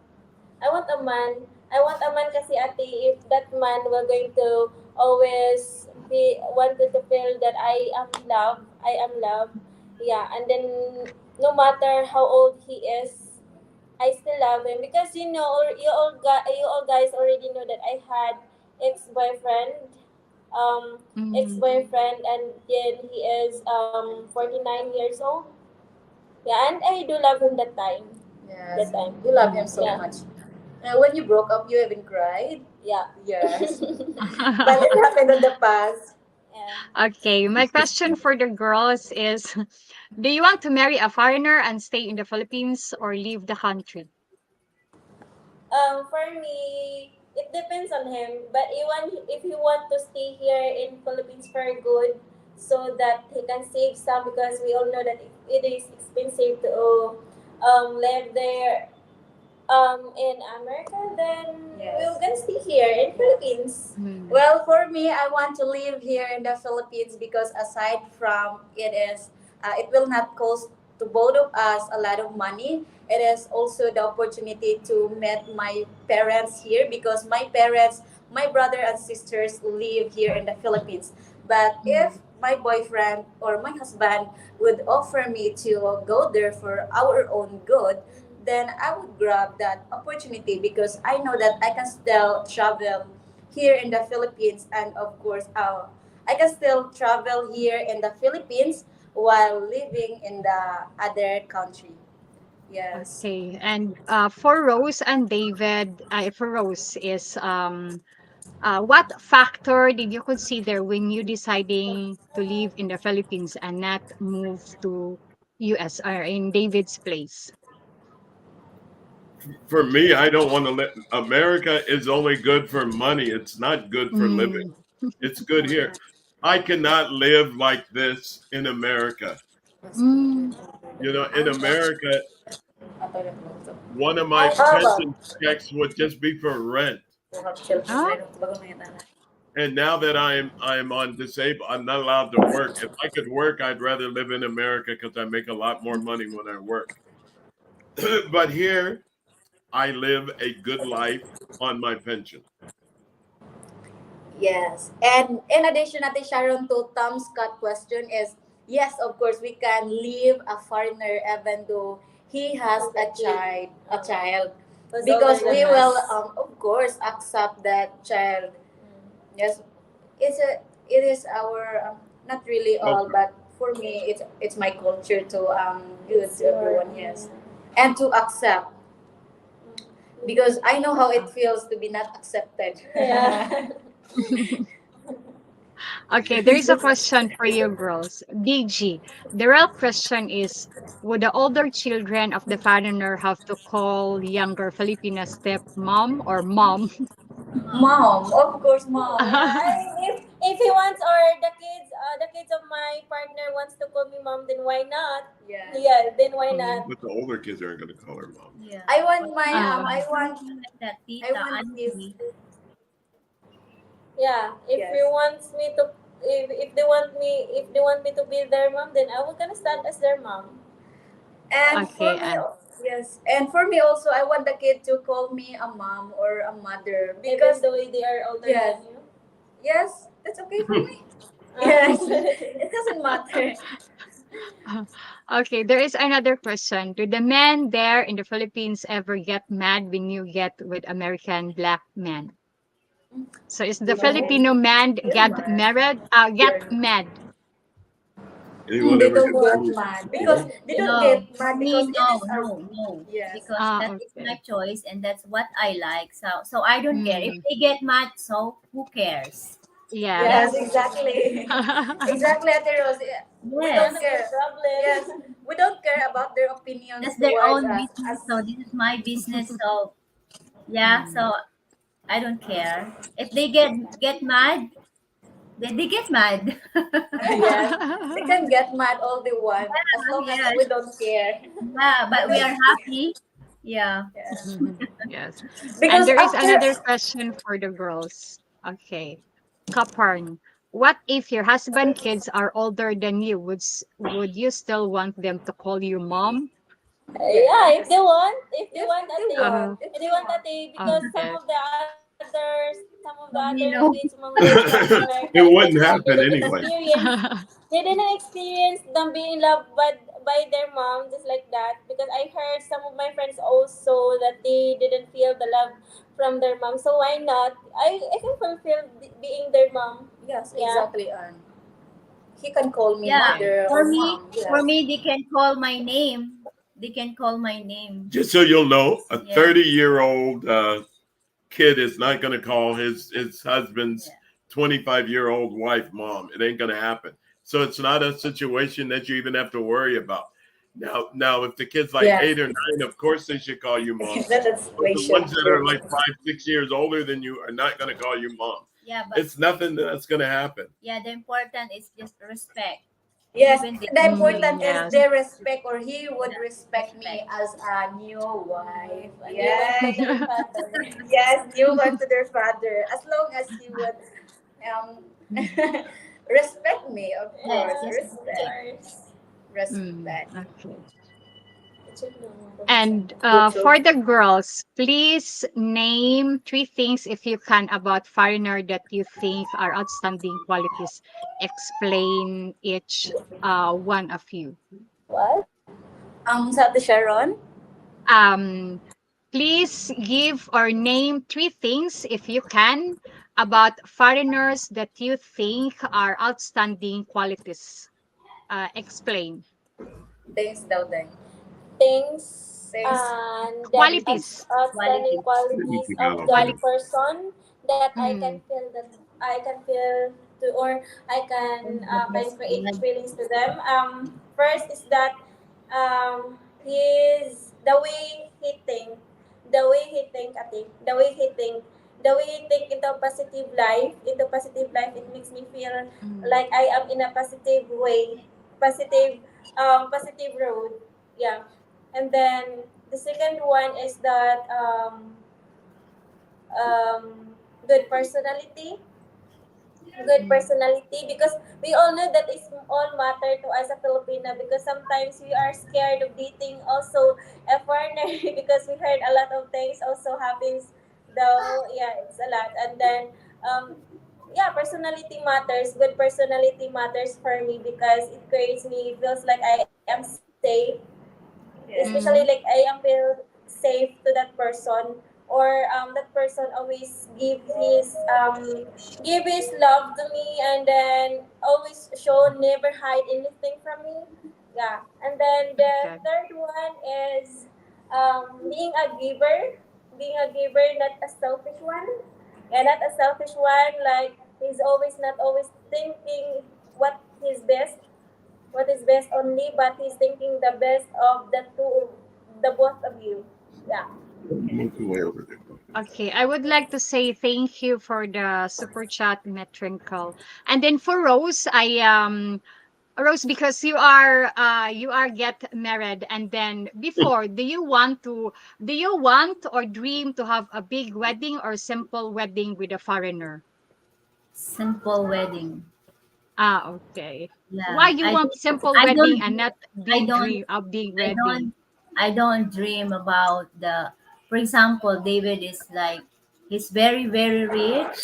I want a man. I want a man kasi ate if that man will going to always be wanted to feel that I am loved. I am loved. Yeah, and then no matter how old he is, I still love him because you know or you all guys already know that I had ex-boyfriend Mm. ex-boyfriend and then he is 49 years old. Yeah, and I do love him that time. Yes. That time. You love him so Yeah. much. When you broke up, you even cried. Yeah. Yes. But it happened in the past. Yeah. Okay, my question for the girls is do you want to marry a foreigner and stay in the Philippines or leave the country? For me, it depends on him. But if he want to stay here in Philippines for good, so that he can save some because we all know that it is expensive to live there in America. Then Yes. we're gonna stay here in Philippines. Mm. Well, for me, I want to live here in the Philippines because aside from it will not cost to both of us a lot of money. It is also the opportunity to meet my parents here because my brother and sisters live here in the Philippines. But if Mm. my boyfriend or my husband would offer me to go there for our own good, then I would grab that opportunity because I know that I can still travel here in the Philippines, and of course, I can still travel here in the Philippines while living in the other country. Yes. Okay, and for Rose and David, for Rose is what factor did you consider when you deciding to live in the Philippines and not move to US or in David's place? For me, I don't want to let America is only good for money. It's not good for living. Mm. It's good here. I cannot live like this in America. Mm. In America, one of my How about pension checks would just be for rent. Ah, And now that I'm on disabled, I'm not allowed to work. If I could work, I'd rather live in America because I make a lot more money when I work. But here, I live a good life on my pension. Yes. And in addition, Ate Sharon, to Tom's cut question is, yes, of course, we can leave a foreigner even though he has a child, who's because older we than will, us? of course, accept that child. Yes, it is our not really all, Culture. but for me, it's my culture to good It's to everyone. Yes, and to accept because I know how it feels to be not accepted. Yeah. Okay, there is a question for you girls. DG, the real question is, would the older children of the foreigner have to call younger Filipina stepmom or mom? Mom, of course, mom. Yeah, if he wants, or the kids of my partner wants to call me mom, then why not? Yeah. Yeah, then why Mm. not? But the older kids aren't going to call her mom. Yeah. I But want my tita, Uh, anything like that, I tita, want his. auntie. Yeah, if Yes. he wants me to, if they want me to be their mom, then I will gonna stand as their mom. And okay, for me, and yes. And for me also, I want the kid to call me a mom or a mother Even because though they are older yes, than you. yes, that's okay for me. Yes, it doesn't matter. okay, there is another question. Do the men there in the Philippines ever get mad when you get with American black men? So is the No, Filipino man they're get mad. married? Get They're mad? Anyone They ever don't get get married? mad because No. they don't No, get for mad me, because it no, is a no, no, yes. because that is my Okay. choice and that's what I like. So I don't care if Mm, they get mad. So who cares? yes. Yes, exactly. Exactly, Ate Rose. Yeah, we None don't of Yes, your care. Yes, problem. we don't care about their opinions that's their towards own us. business. As So this is my business. So yeah, Mm, so I don't care if they get mad. They get mad. yes, they can get mad all they want as long as Yes, we don't care. yeah, but we Because are happy. Yeah. yeah. yes. And Because there is after another question for the girls. Okay. Kaparn, what if your husband kids are older than you? Would you still want them to call you mom? Yeah, yes, if they yes, want if they ate, want, Uh, if if they they want want. ate, because okay. some of the other Mamino. kids among the kids from America, It wouldn't especially, happen anyway. they didn't experience them being loved by their mom just like that. Because I heard some of my friends also that they didn't feel the love from their mom. So why not? I can fulfill being their mom. Yes, Yeah. exactly. And he can call me Yeah, Okay. mother or mom. for Yes. me, they can call my name. They can call my name. Just so you'll know, a Yeah, 30-year-old kid is not going to call his husband's yeah, 25-year-old wife mom. It ain't going to happen. So it's not a situation that you even have to worry about. Now, if the kid's like Yes. 8 or 9, of course they should call you mom. That's a But the situation. ones that are like 5, 6 years older than you are not going to call you mom. yeah. But It's nothing that's going to happen. yeah, the important is just respect. Yes, Even they the call you Mm, important is yes. their respect, or he would yeah, respect me respect. as a new wife. And they want to Yes, their father. yes, new wife to their father. As long as he would um, respect me, of Yes, course. Yeah, just of respect. Respect. course. Mm, Respect. okay. It should know. And Mutual. for the girls, please name three things, if you can, about foreigner that you think are outstanding qualities. Explain each one of you. What? Sa Ate Sharon? Um, please give or name three things, if you can, about foreigners that you think are outstanding qualities. Explain. Thanks daw din. Things Thanks. that Qualities. outstanding Quality. qualities of the Quali- person that mm, I can feel to, or I can create Respect. feelings to them. First is that his the way he think ate, the way he think into positive life. It makes me feel mm, like I am in a positive way, positive positive road. Yeah. And then the second one is that good personality. Good mm, personality, because we all know that it's all matter to us a Filipina, because sometimes we are scared of dating also a foreigner because we heard a lot of things also happens, though. Yeah, it's a lot. And then yeah, personality matters. Good personality matters for me because it creates me, feels like I am safe, especially like Yes. I mm, am feel safe to that person, or that person always give his love to me, and then always show, never hide anything from me. Yeah. And then the okay. third one is being a giver, not a selfish one. Yeah, not a selfish one. Like He's always not always thinking what is best, what is best only, but he's thinking the best of the two, the both of you. Yeah. Move way over there. Okay, I would like to say thank you for the super chat, Metrinkle. And then for Rose, Rose, because you are get married, and then before, do you want or dream to have a big wedding or simple wedding with a foreigner? Simple wedding. Ah, okay. Why Yeah. you want simple I wedding don't and not I big don't dream a big I wedding? don't I don't dream about the, for example, David is like, he's very, very rich,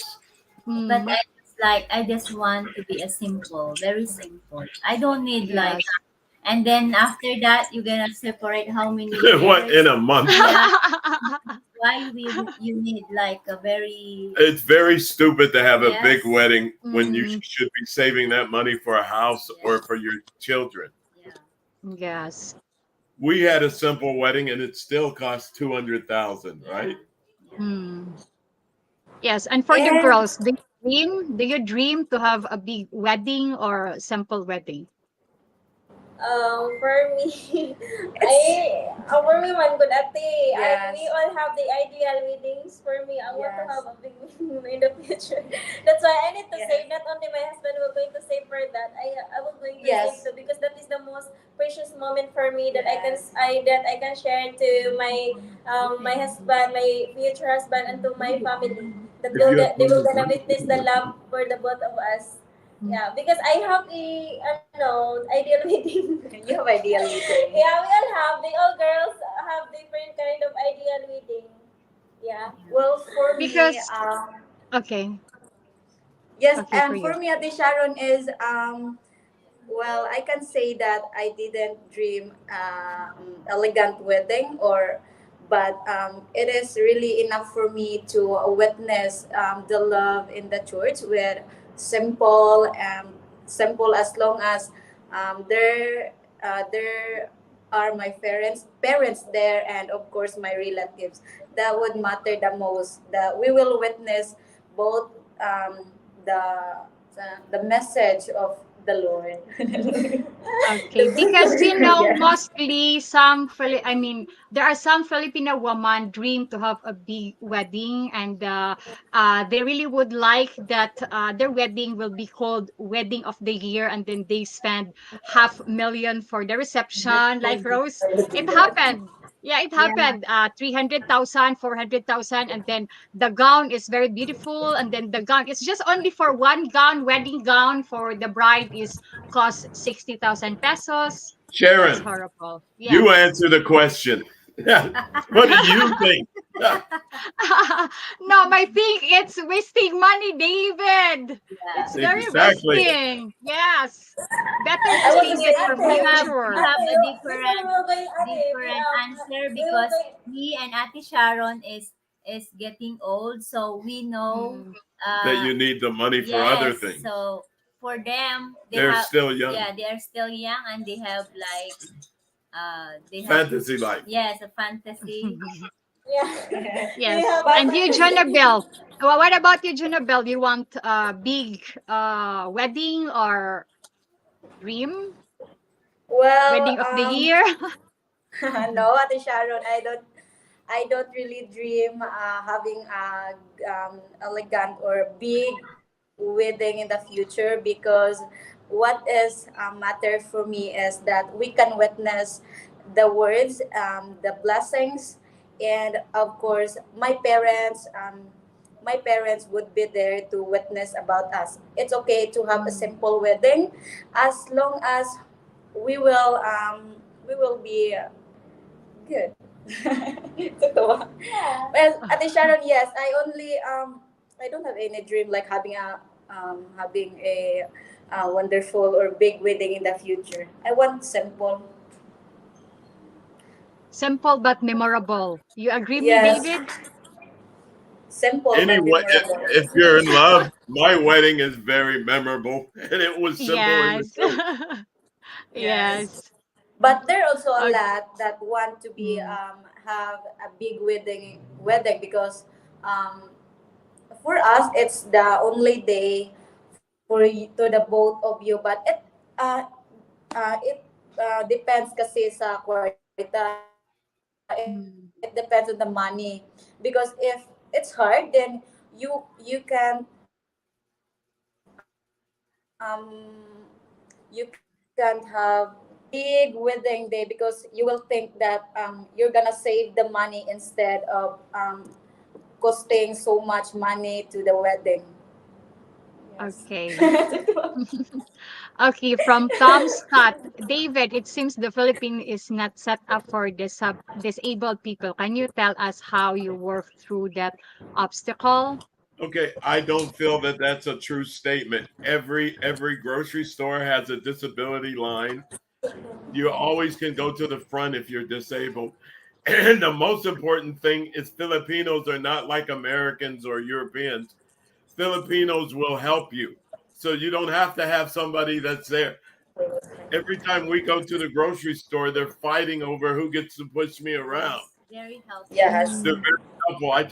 but Mm, I just want to be a simple, very simple. I don't need like, yes. and then after that you're gonna separate how many What years. in a month? Yeah, why you need like a very, It's very stupid to have a big yes, wedding when you Mm, should be saving that money for a house or yes, for your children. yeah, yes. We had a simple wedding and it still cost 200,000, yeah, right? yeah. Mm. Yes, and for the And girls, do you dream to have a big wedding or simple wedding? For me, it's for me, man, good ate. yes, We all have the ideal weddings. For me, I want to yes, have a big wedding in the future. That's why I need to yes, save. Not only my husband will going to save for that. I will going to save yes, too, because that is the most precious moment for me that yes, I can share to my husband, my future husband, and to my family. That If you have they will plenty of gonna money, witness the love for the both of us. Mm. Yeah, because I have a ano, ideal wedding. you have ideal wedding. Yeah, we all have. They all girls have different kind of ideal wedding. Yeah. Well, for me, Because okay, yes, okay for and you. for me, Ate Sharon is well, I can say that I didn't dream elegant wedding, or but it is really enough for me to witness the love in the church with simple simple, as long as there are my parents there, and of course my relatives. That would matter the most, that we will witness both the the message of the Lord. Okay, because Yeah. mostly I mean, there are some Filipino women dream to have a big wedding, and they really would like that their wedding will be called Wedding of the Year, and then they spend 500,000 for the reception. Like Rose, it happened. Yeah, it Yeah. happened. 300,000, 400,000, and then the gown is very beautiful, and then the gown it's just only for one gown, wedding gown for the bride is cost 60,000 pesos. That's Sharon, horrible. you Yes. answer the question. What do you think? No, I think it's wasting money, David. Yeah. It's very Exactly. wasting. Yes. Better I to want to save say it we for ate. we have we future. have Ate, a this one different will going ate. different answer, We will because going. me and Ate Sharon is getting old, so we know, Mm. That uh you need the money for other yes, things. so for them, they They're have, still young. yeah, they are still young, and they have like, they have, Fantasy life. yes, a fantasy. Yeah. We Yes. have a And you, fantasy. Jonabel. What about you, Jonabel? You want a big wedding or dream? Well, Wedding of the year? no, Ate Sharon, I don't really dream having a elegant or big wedding in the future, because what is matter for me is that we can witness the words, the blessings, and of course my parents would be there to witness about us. It's okay to have a Mm. simple wedding, as long as we will we will be good. Totoo. Yeah. Well, Ate Sharon, yes, I don't have any dream like having a wonderful or big wedding in the future. I want simple. Simple but memorable. You agree me, Yes, David? simple but Anyway, memorable. if you're in love, my wedding is very memorable, and it was simple in the Yes. church. Yes. Yes. But there are also a Okay. lot that want to be Mm. have a big wedding because um for us it's the only day for to the both of you, but it depends kasi sa kwarta, it depends on the money, because Mm. if it's hard, then you can't you can't have big wedding day because you will think that you're gonna save the money instead of costing so much money to the wedding. Yes. Okay. Okay, from Tom Scott. David, it seems the Philippines is not set up for disabled people. Can you tell us how you work through that obstacle? Okay, I don't feel that that's a true statement. Every grocery store has a disability line. You always can go to the front if you're disabled. And the most important thing is Filipinos are not like Americans or Europeans. Filipinos will help you. So you don't have to have somebody that's there. Every time we go to the grocery store, they're fighting over who gets to push me around. Yes, very helpful. Yes. They're Mm. very helpful. I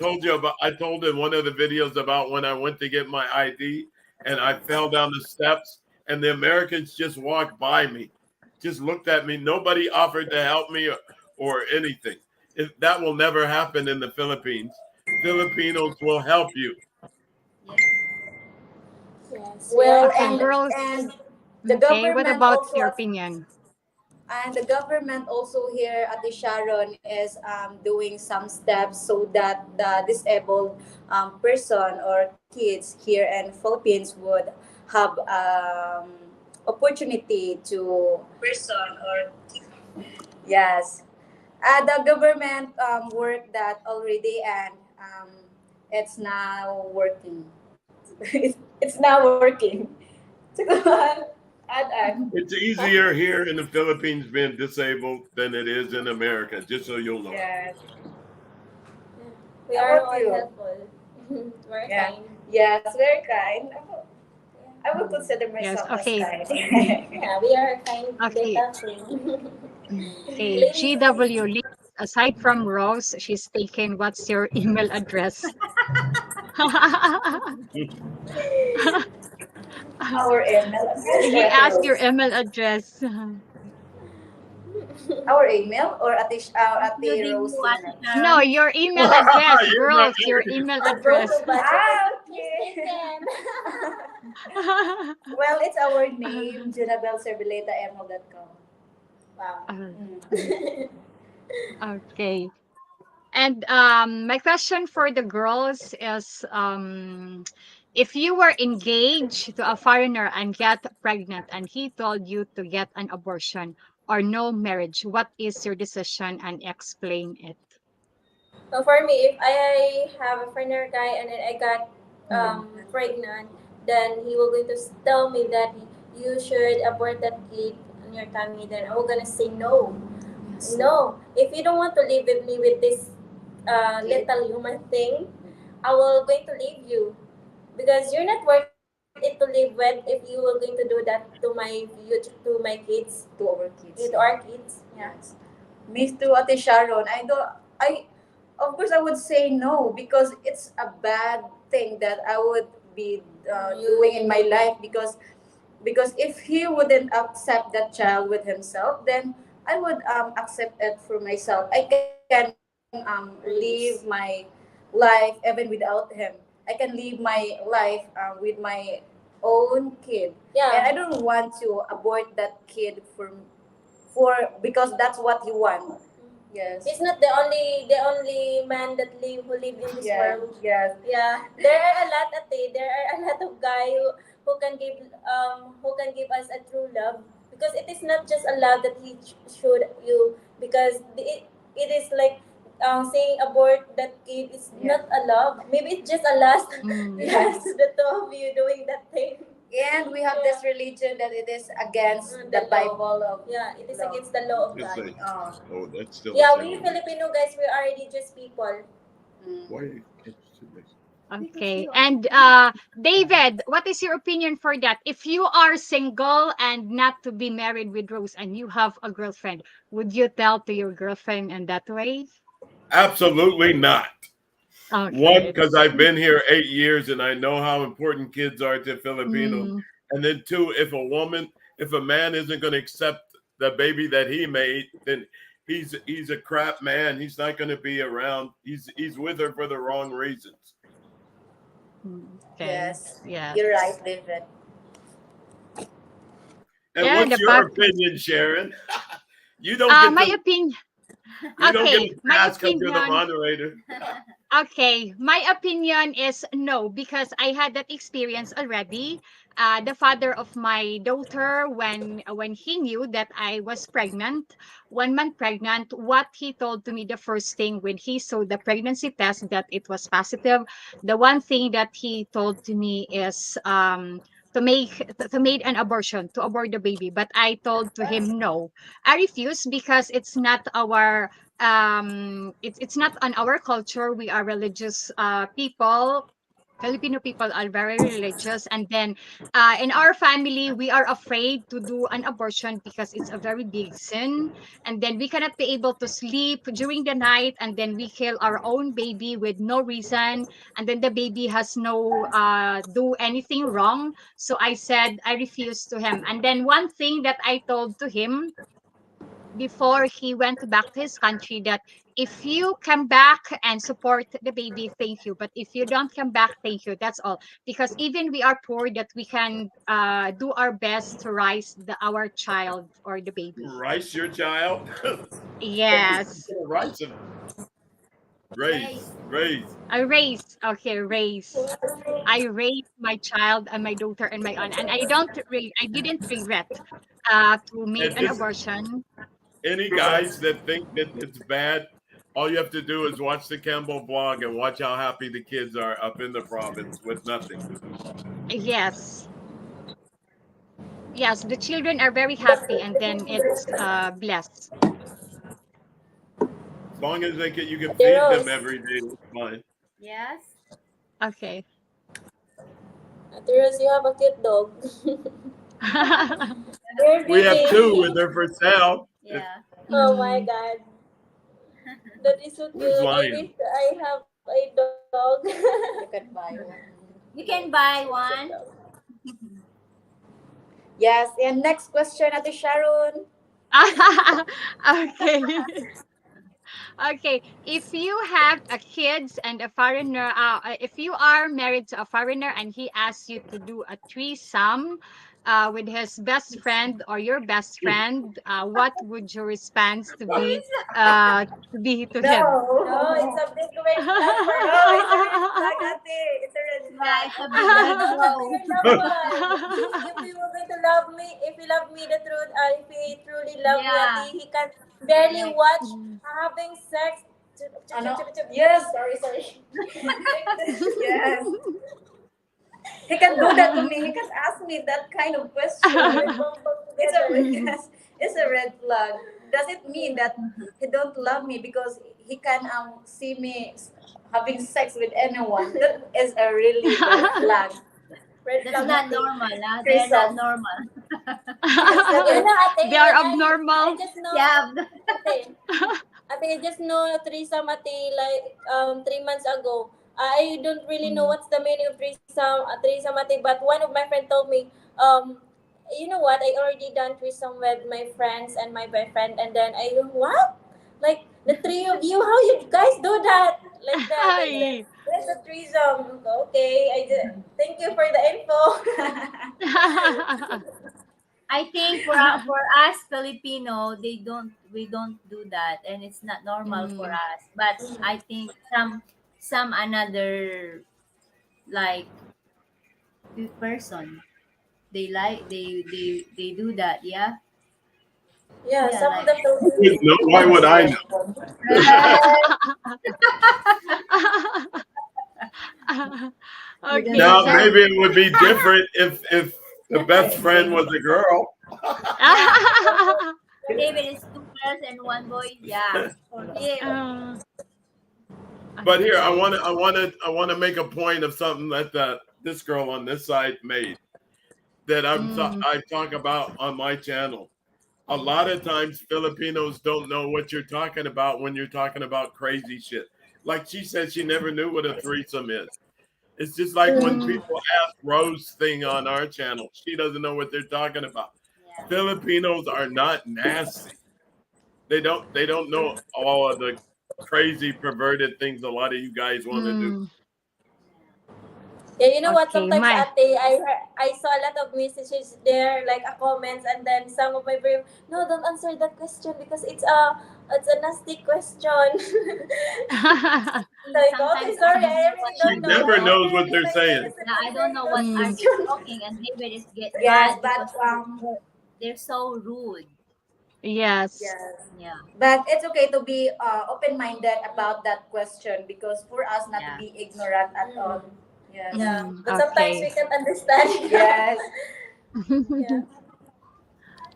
told in one of the videos about when I went to get my ID and I fell down the steps and the Americans just walked by me, just looked at me. Nobody offered to help me or anything. That will never happen in the Philippines. Filipinos will help you. Yes. Yes, we are Well, Okay, kind. girls. and the Okay, what government about also your opinion? and the government also here at the Sharon is doing some steps so that the disabled person or kids here in Philippines would have opportunity to person or yes. The government worked that already, and it's now working. It's now working. Add. It's easier here in the Philippines being disabled than it is in America, just so you'll know. Yes. We How are about all you? helpful. We're Yeah. kind. Yes, very kind. I would consider Yes, myself as okay. kind. Yeah, we are kind. They Okay. helping. Okay, Ladies GW, first. aside from Rose, she's taken what's your email address? Our email address or He at the asked your Rose? email address. Our email or at the Including Rose you, Ate email? No, Sharon. your email address, You're not girls, your email Both address. of us. Yes, Okay. taken. Well, it's our name, junabelservileta@gmail.com. Wow. Mm. Okay. And my question for the girls is if you were engaged to a foreigner and get pregnant and he told you to get an abortion or no marriage, what is your decision and explain it? So for me, if I have a friend or guy and then I got pregnant, then he will going to tell me that you should abort that kid in your tummy. Then I will gonna say no, no. If you don't want to live with me with this Kid. little human thing, I will going to leave you because you're not worth it to live with if you were going to do that to to my kids, To our kids. to our kids. Yeah. Yes. Me too, Ate Sharon. I, of course, I would say no because it's a bad thing that I would be doing in my life because if he wouldn't accept that child with himself, then I would accept it for myself. I can live my life even without him. I can live my life with my own kid, and I Yeah. don't want to abort that kid for because that's what you want. Yes. He's not the only man that live in this Yeah. world. Yes. Yeah, there are a lot at there are a lot of guy who can give us a true love because it is not just a love that he should you because it is like saying abort that kid is Yeah. not a love, maybe it's just a lust. Mm. Lust the two of you doing that thing. And we have this religion that it is against The the law. Bible of Yeah, it is law. against the law of It's God. like, Oh. oh, that's still the Yeah, same we religion. Filipino guys, we are religious people. Why Mm. can't you sit next? Okay. And David, what is your opinion for that? If you are single and not to be married with Rose and you have a girlfriend, would you tell to your girlfriend in that way? Absolutely not. One, Okay. because I've been here 8 years and I know how important kids are to Filipinos. Mm, And then two, if a man isn't going to accept the baby that he made, then he's a crap man. He's not going to be around. He's with her for the wrong reasons. okay. Yes, Yes. you're right, David. And Yeah, what's the your pop. opinion, Sharon? You don't get My to opinion. you don't get Okay, to my pass because you're the opinion. moderator. Okay, my opinion is no because I had that experience already. The father of my daughter, when he knew that I was pregnant, 1 month pregnant, what he told to me the first thing when he saw the pregnancy test that it was positive, the one thing that he told to me is to make an abortion to abort the baby. But I told to him no, I refuse because it's not our it's not on our culture. We are religious people. Filipino people are very religious, and then in our family we are afraid to do an abortion because it's a very big sin, and then we cannot be able to sleep during the night, and then we kill our own baby with no reason, and then the baby has no do anything wrong. So I said I refused to him, and then one thing that I told to him before he went back to his country that if you come back and support the baby, thank you, but if you don't come back, thank you, that's all, because even we are poor that we can do our best to raise our child or the baby. Rice your child. Yes. Rice him. Race. Raise. I raise, okay, raise. I raised my child and my daughter and my aunt, and I didn't regret to make And an this abortion. any guys that think that it's bad, all you have to do is watch the Campbell blog and watch how happy the kids are up in the province with nothing. Yes. Yes, the children are very happy, and then it's blessed. As long as you can Ate feed them Rose. every day, it's fine. Yes. Okay. Ate Rose, you have a cute dog. You're We have two baby. with her for sale. Yeah. Oh my Mm. God. That is so Who's cute. I lying? wish I have a dog. You can buy one. You can buy Cute one. dog. Yes, and next question, Ate Sharon. Okay. Okay, if you have a kids and a foreigner, if you are married to a foreigner and he asks you to do a threesome with his best friend or your best friend, what would your response to be to him? No, it's No. a big red flag for No, me. it's a red flag, Ate. It's a red Yeah, flag. it's a big red No, not to no. your loved one. If he were going to love me, if he loved me the truth, if he truly loved me, Yeah. he can barely Like, watch having sex. Ano? Yes, sorry. Yes. He can do that to me. He can ask me that kind of We're question. bumped It's a together. yes, it's a red flag. Does it mean that he don't love me because he can see me having sex with anyone? That is a really red flag. Red that's flag, not ate. normal. Huh? They're not Threesome. normal. Yes, You ate. know, ate, They are I abnormal. just know, Yeah. ate, I just know threesome ate like 3 months ago. I don't really know Mm. what's the meaning of threesome ate, but one of my friend told me, um, you know what? I already done threesome with my friends and my boyfriend, and then I go, what? Like the three of you? How you guys do that? Like that? I said, Hi. there's a threesome. Okay, I just thank you for the info. I think for us Filipino, we don't do that, and it's not normal for Mm. us. But I think some another like person they do that. Yeah, Yeah, yeah, some of like the I wouldn't know. Why Filipinos would I know? you don't Okay, know Now that. so maybe it would be different if the best friend was a girl. David is two girls and one boy. Yeah, for him. uh, But here, okay. I want to make a point of something that this girl on this side made that Mm. I talk about on my channel. A lot of times Filipinos don't know what you're talking about when you're talking about crazy shit. like she said, she never knew what a threesome is. It's just like when Mm, people ask Rose thing on our channel, she doesn't know what they're talking about. Yeah. Filipinos are not nasty. They don't know all of the crazy perverted things a lot of you guys want to do. mm, Yeah, you know what? okay, Sometimes, my Ate, I saw a lot of messages there, like a comments, and then some of my friends, no, don't answer that question because it's a nasty question. See, Like, okay, sometimes I sorry, don't I know what really She don't are they know. never I knows talking. what really they're don't know saying. listen Yeah, I to don't my know what are mm, they question. talking, and David is get Yes, mad but because they're so rude. yes. yes. Yeah, But it's okay to be open-minded about that question because for us not to yeah. be ignorant at all. Mm. Yes. Yeah, Mm, but sometimes okay. we can't understand. Yes. Yeah.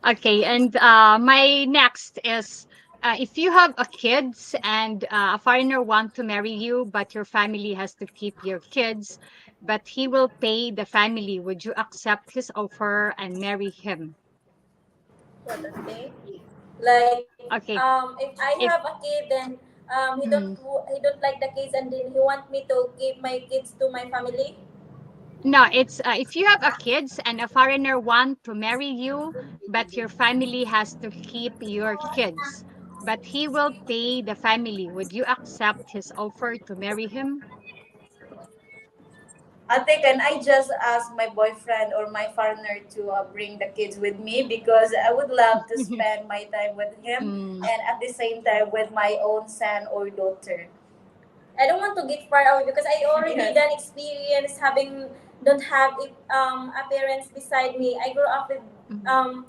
Okay, and my next is if you have a kids and a foreigner want to marry you, but your family has to keep your kids, but he will pay the family, would you accept his offer and marry him? What a thing. Like, Okay, if I have if a kid, then mm, he don't like the kids, and then he want me to give my kids to my family. no, it's if you have a kids and a foreigner want to marry you, but your family has to keep your kids, but he will pay the family, would you accept his offer to marry him? I think, and I just ask my boyfriend or my partner to bring the kids with me because I would love to spend my time with him Mm, and at the same time with my own son or daughter. I don't want to get far away because I already Yes. done experience having don't have a parents beside me. I grew up with mm, um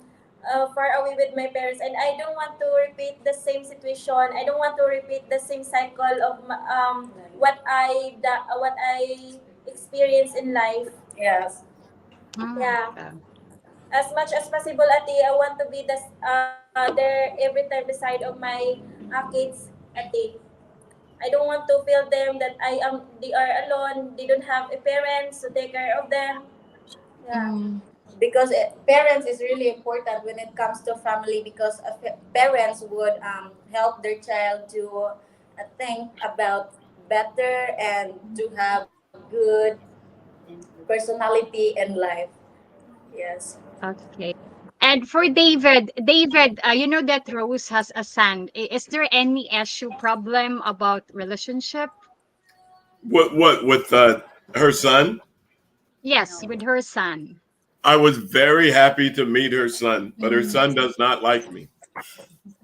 far away with my parents, and I don't want to repeat the same situation. I don't want to repeat the same cycle of what I experienced in life. Yes. mm, Yeah. okay. As much as possible, Ate, I want to be there every time beside of my kids, Ate. I don't want to feel them that they are alone. They don't have a parents to take care of them. Yeah. Mm, Because parents is really important when it comes to family because parents would help their child to think about better and to have good personality in life. Yes. okay. And for David, you know that Rose has a son. Is there any issue problem about relationship? What with her son? Yes, No. with her son. I was very happy to meet her son, but her Mm, son does not like me.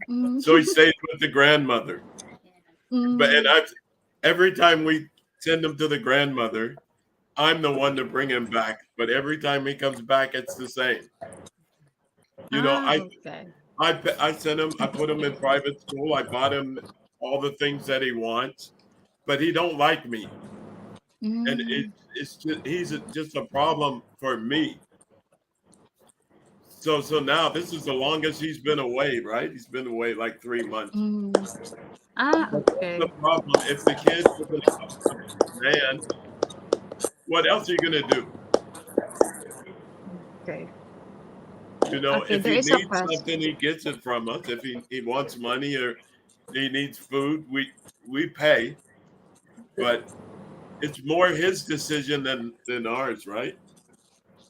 mm, So he stays with the grandmother. Yeah. But and mm. I every time we send him to the grandmother, I'm the one to bring him back. But every time he comes back, it's the same. You know, Ah, okay. I sent him. I put him in private school. I bought him all the things that he wants, but he don't like me, and Mm, it's just just a problem for me. So now this is the longest he's been away. Right? He's been away like 3 months. mm. Ah, But that's the okay. problem. If the kid is a man, what else are you gonna do? Okay. You know, Okay, if there he is a needs question. something, he gets it from us. If he wants money or he needs food, we pay. But it's more his decision than ours, right?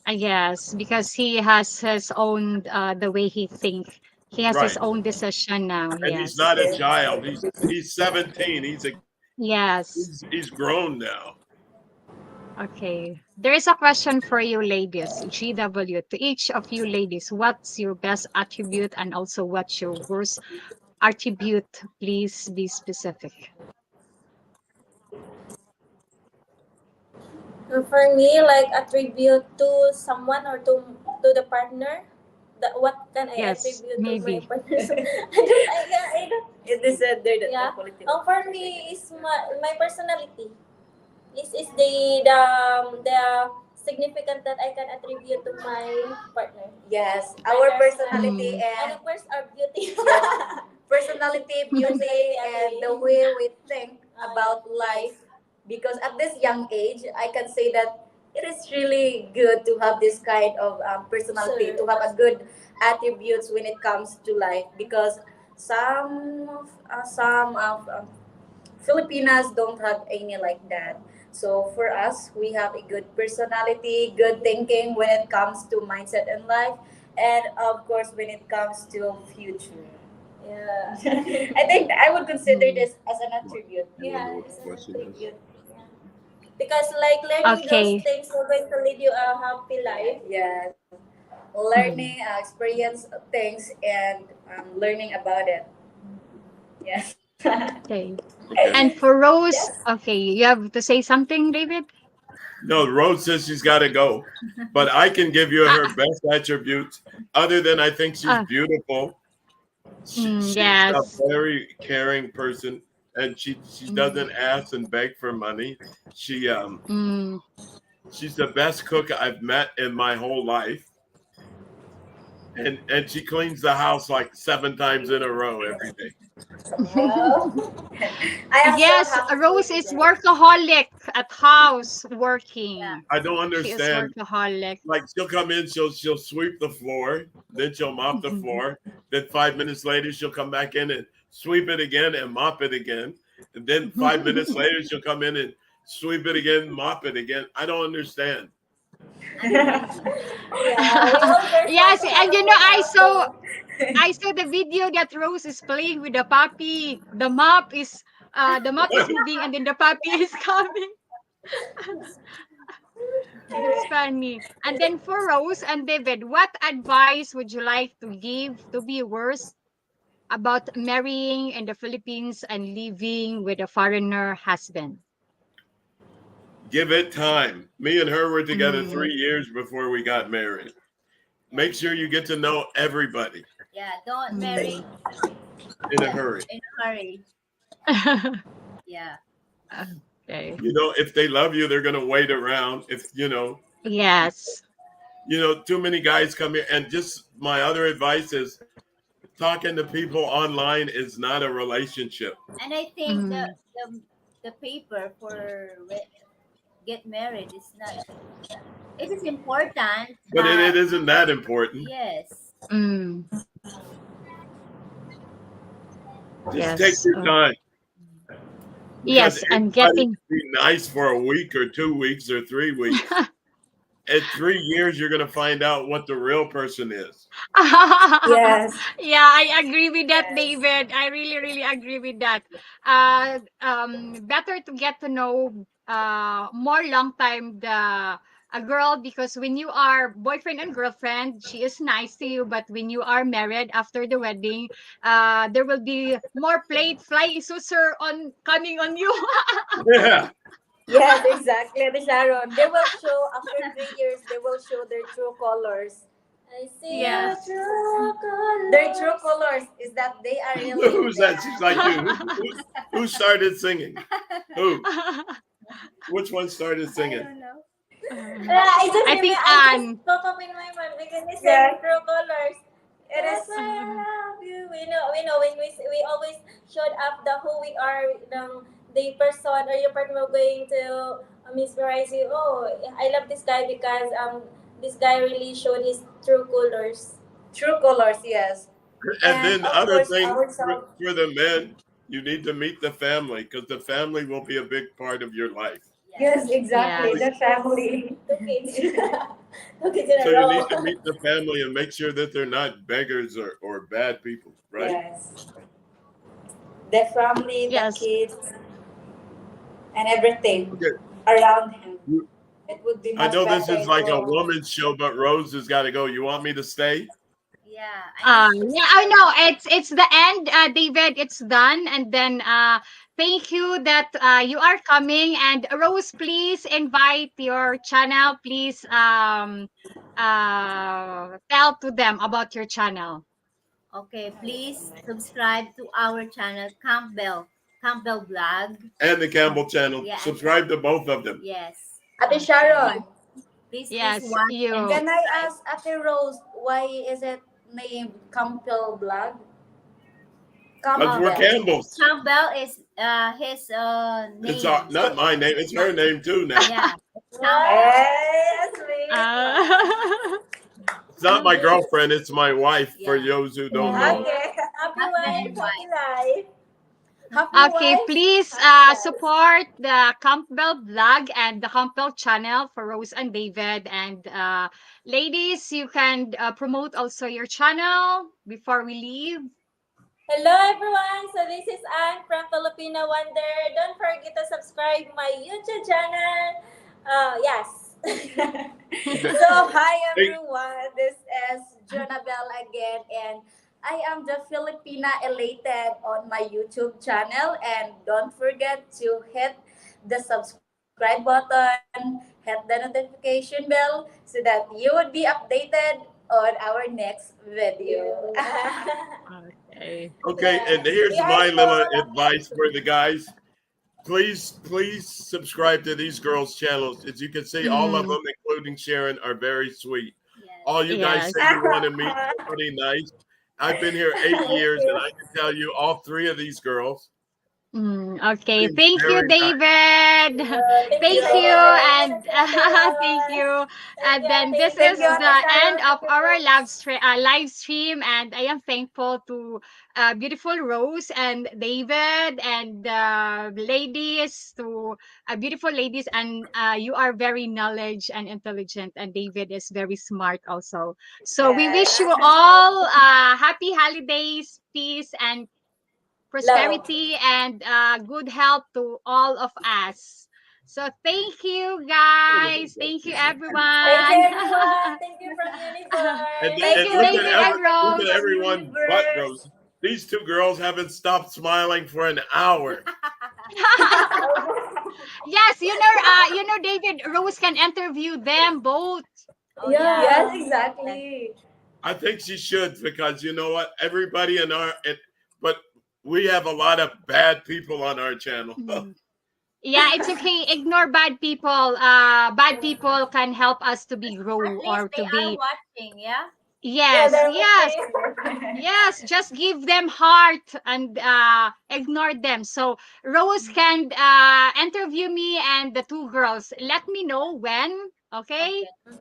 Yes, because he has his own the way he think. He has his Right. own decision now. And he's Yes. not a child. He's 17. Yes. He's grown now. Okay. There is a question for you ladies. GW. To each of you ladies, what's your best attribute and also what's your worst attribute? Please be specific. For me, like attribute to someone or to the partner. What can I Yes, attribute to my maybe. partner? So, I don't. It is said there that Yeah. no quality. For me, is my personality. Is the significant that I can attribute to my partner. Yes, My our personality. personality Mm, And and of course, our beauty. yes, personality, beauty, Personality, and ate. the way we think Yeah. about life. Because at this young age, I can say that it is really good to have this kind of personality, Sure. to have a good attributes when it comes to life. Because some of Filipinas don't have any like that. So for us, we have a good personality, good thinking when it comes to mindset in life, and of course when it comes to future. Yeah. I think I would consider Mm. this as an attribute. You know Yeah, what as the an question is? attribute. Yeah. Because like learning those Okay. things are going to lead you a happy life. Yes. Learning, Mm. experience things and learning about it. Yes. Okay. Okay. And for Yes. Rose, okay, you have to say something, David? No, Rose says she's got to go, but I can give you her Ah, best attributes. Other than I think she's ah, beautiful, she's a yes. very caring person, and she Mm, doesn't ask and beg for money. She mm. she's the best cook I've met in my whole life, and she cleans the house like 7 times in a row every day. Wow. I also Yes, have to Rose do is that. workaholic at house Yeah. working. I don't She is understand. workaholic. Like she'll come in, she'll sweep the floor, then she'll mop the floor. Then 5 minutes later, she'll come back in and sweep it again and mop it again. And then 5 minutes later, she'll come in and sweep it again, mop it again. I don't understand. I'm lazy. Yeah, we all there's Yes, also and you know, alone also. I saw the video that Rose is playing with the puppy. The map is moving and then the puppy is coming. It's funny. And then for Rose and David, what advice would you like to give to viewers about marrying in the Philippines and living with a foreigner husband? Give it time. Me and her were together Mm. 3 years before we got married. Make sure you get to know everybody Yeah, don't marry Mm. in a hurry. in a hurry. Yeah. Okay. If they love you, they're gonna wait around. If Yes. too many guys come here. And just my other advice is talking to people online is not a relationship. And I think Mm. the paper for get married is not, it is important, But it but isn't that important. yes. Mm. Just take Yes. your time, because Yes. And anybody getting. can be nice for a week or 2 weeks or 3 weeks. At 3 years, you're going to find out what the real person is. Yes. Yeah, I agree with that, Yes. David. I really, really agree with that. Better to get to know more long time the a girl, because when you are boyfriend and girlfriend, she is nice to you. But when you are married after the wedding, there will be more plate flying saucer on coming on you. Yeah. Yes, exactly, the Sharon. They will show after 3 years. They will show their true colors. I see Yeah. your true colors. Their true colors is that they are really Who's that? She's like you. Who started singing? Who? Which one started I singing? don't know. I think I just Anne. pop up in my mind because they say true colors. It is why I love you. We know when we always showed up the who we are, the person or your partner going to mesmerize you. Oh, I love this guy because this guy really showed his true colors. True colors, yes. And And then the of other course thing ourselves. for the men, you need to meet the family, because the family will be a big part of your life. Yes. Yes, exactly. Yes. The family. Two kids. Two kids in So a you need row. to meet the family and make sure that they're not beggars or bad people, right? Yes. The family, the Yes. kids, and everything Okay. around him. You- It would be I much know this better is like a to. woman's show, but Rose has got to go. You want me to stay? Yeah. I need to Yeah, I start. know. It's the end, David. It's done, and then thank you that you are coming. And Rose, please invite your channel. Please tell to them about your channel. Okay, please subscribe to our channel, Campbell Blog. And the Campbell channel. Yeah, and Subscribe to both of them. yes. Ate Please, Sharon, please Yes, watch and you. can I subscribe. ask Ate Rose why is it named Campbell Blog? Because we're Campbell. Campbells. Campbell is his It's name. not my name. It's her name too now. Yeah, it's Campbell. Hey, sweet. Uh, It's not my girlfriend. It's my wife, for Yeah. those who don't mm, know. Okay. Happy Husband wife, and happy wife. life. Happy Okay, wives, please happy lives. support the Campbell blog and the Campbell channel for Rose and David. And ladies, you can promote also your channel before we leave. Hello everyone! So this is Anne from Filipina Wanderer. Don't forget to subscribe my YouTube channel. Yes. So, hi Hey, everyone. This is Jonabel again, and I am the Filipina Elated on my YouTube channel. And don't forget to hit the subscribe button, hit the notification bell so that you would be updated on our next video. Okay. okay, Yeah. and We here's are my so little lucky. advice for the guys. Please subscribe to these girls' channels. As you can see, all of Mm, them, including Sharon, are very sweet. Yes. All you guys yes. say you want to meet somebody nice. I've been here 8 years, and Okay. I can tell you, all three of these girls Okay. seem Thank you, very nice. David. Thank you, Thank you. David. And Thank you. thank you. Thank And you, then this David. Thank is you, Thank Ate the you, end Sharon. of our Rose. live stream. And I am thankful to beautiful Rose and David and ladies, to beautiful ladies. And you are very knowledge and intelligent. And David is very smart also. So we Yes. wish you all happy holidays, peace, and Love. prosperity and good health to all of us. So thank you guys. Thank you Thank you, everyone. everyone. Thank you from Universe. Thank And you, look David at Thank and you look at from Rose. everyone but Universe. Rose. These two girls haven't stopped smiling for an hour. Yes, David, Rose can interview them both. Oh Yes, yeah. Yeah. Yes. exactly. I think she should because you know what? Everybody in but we have a lot of bad people on our channel. Mm. Yeah, it's okay. Ignore bad people. Bad people can help us to be At grow least or they to are be. watching, yeah? Yeah, Yes, they're yes. watching. Yes, just give them heart and ignore them. So Rose can interview me and the two girls. Let me know when. Okay. Okay.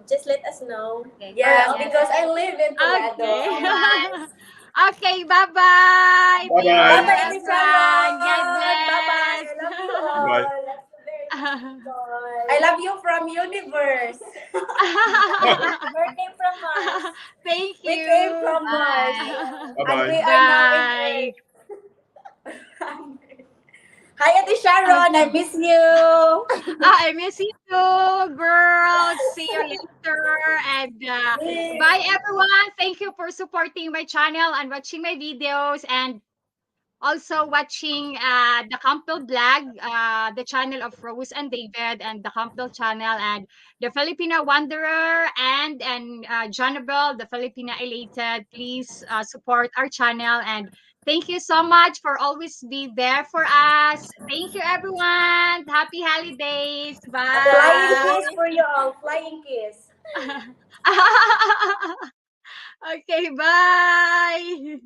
Just let us know. Okay. We're Yes, Yes. because I open. live in Thank you Okay. Toledo. so much. Okay. Bye bye. Bye Thank bye. Bye you, bye, Ate everyone. God Sharon. Bye bye. I love you Bye. all. That's a very nice I people. love you from Universe. Birthday from Mars. Thank We came you. from Mars, Bye. Bye and bye. we are now in Bye. Earth. Hi, Ate Sharon. I miss you. I miss you too, girls. See you later. And bye, everyone. Thank you for supporting my channel and watching my videos. And also watching the Campbell blog, the channel of Rose and David, and the Campbell channel, and the Filipina Wanderer, and Jonabel, the Filipina Elated. Please support our channel, and thank you so much for always be there for us. Thank you, everyone. Happy holidays. Flying Bye. kiss for you all. Flying kiss. Okay, bye.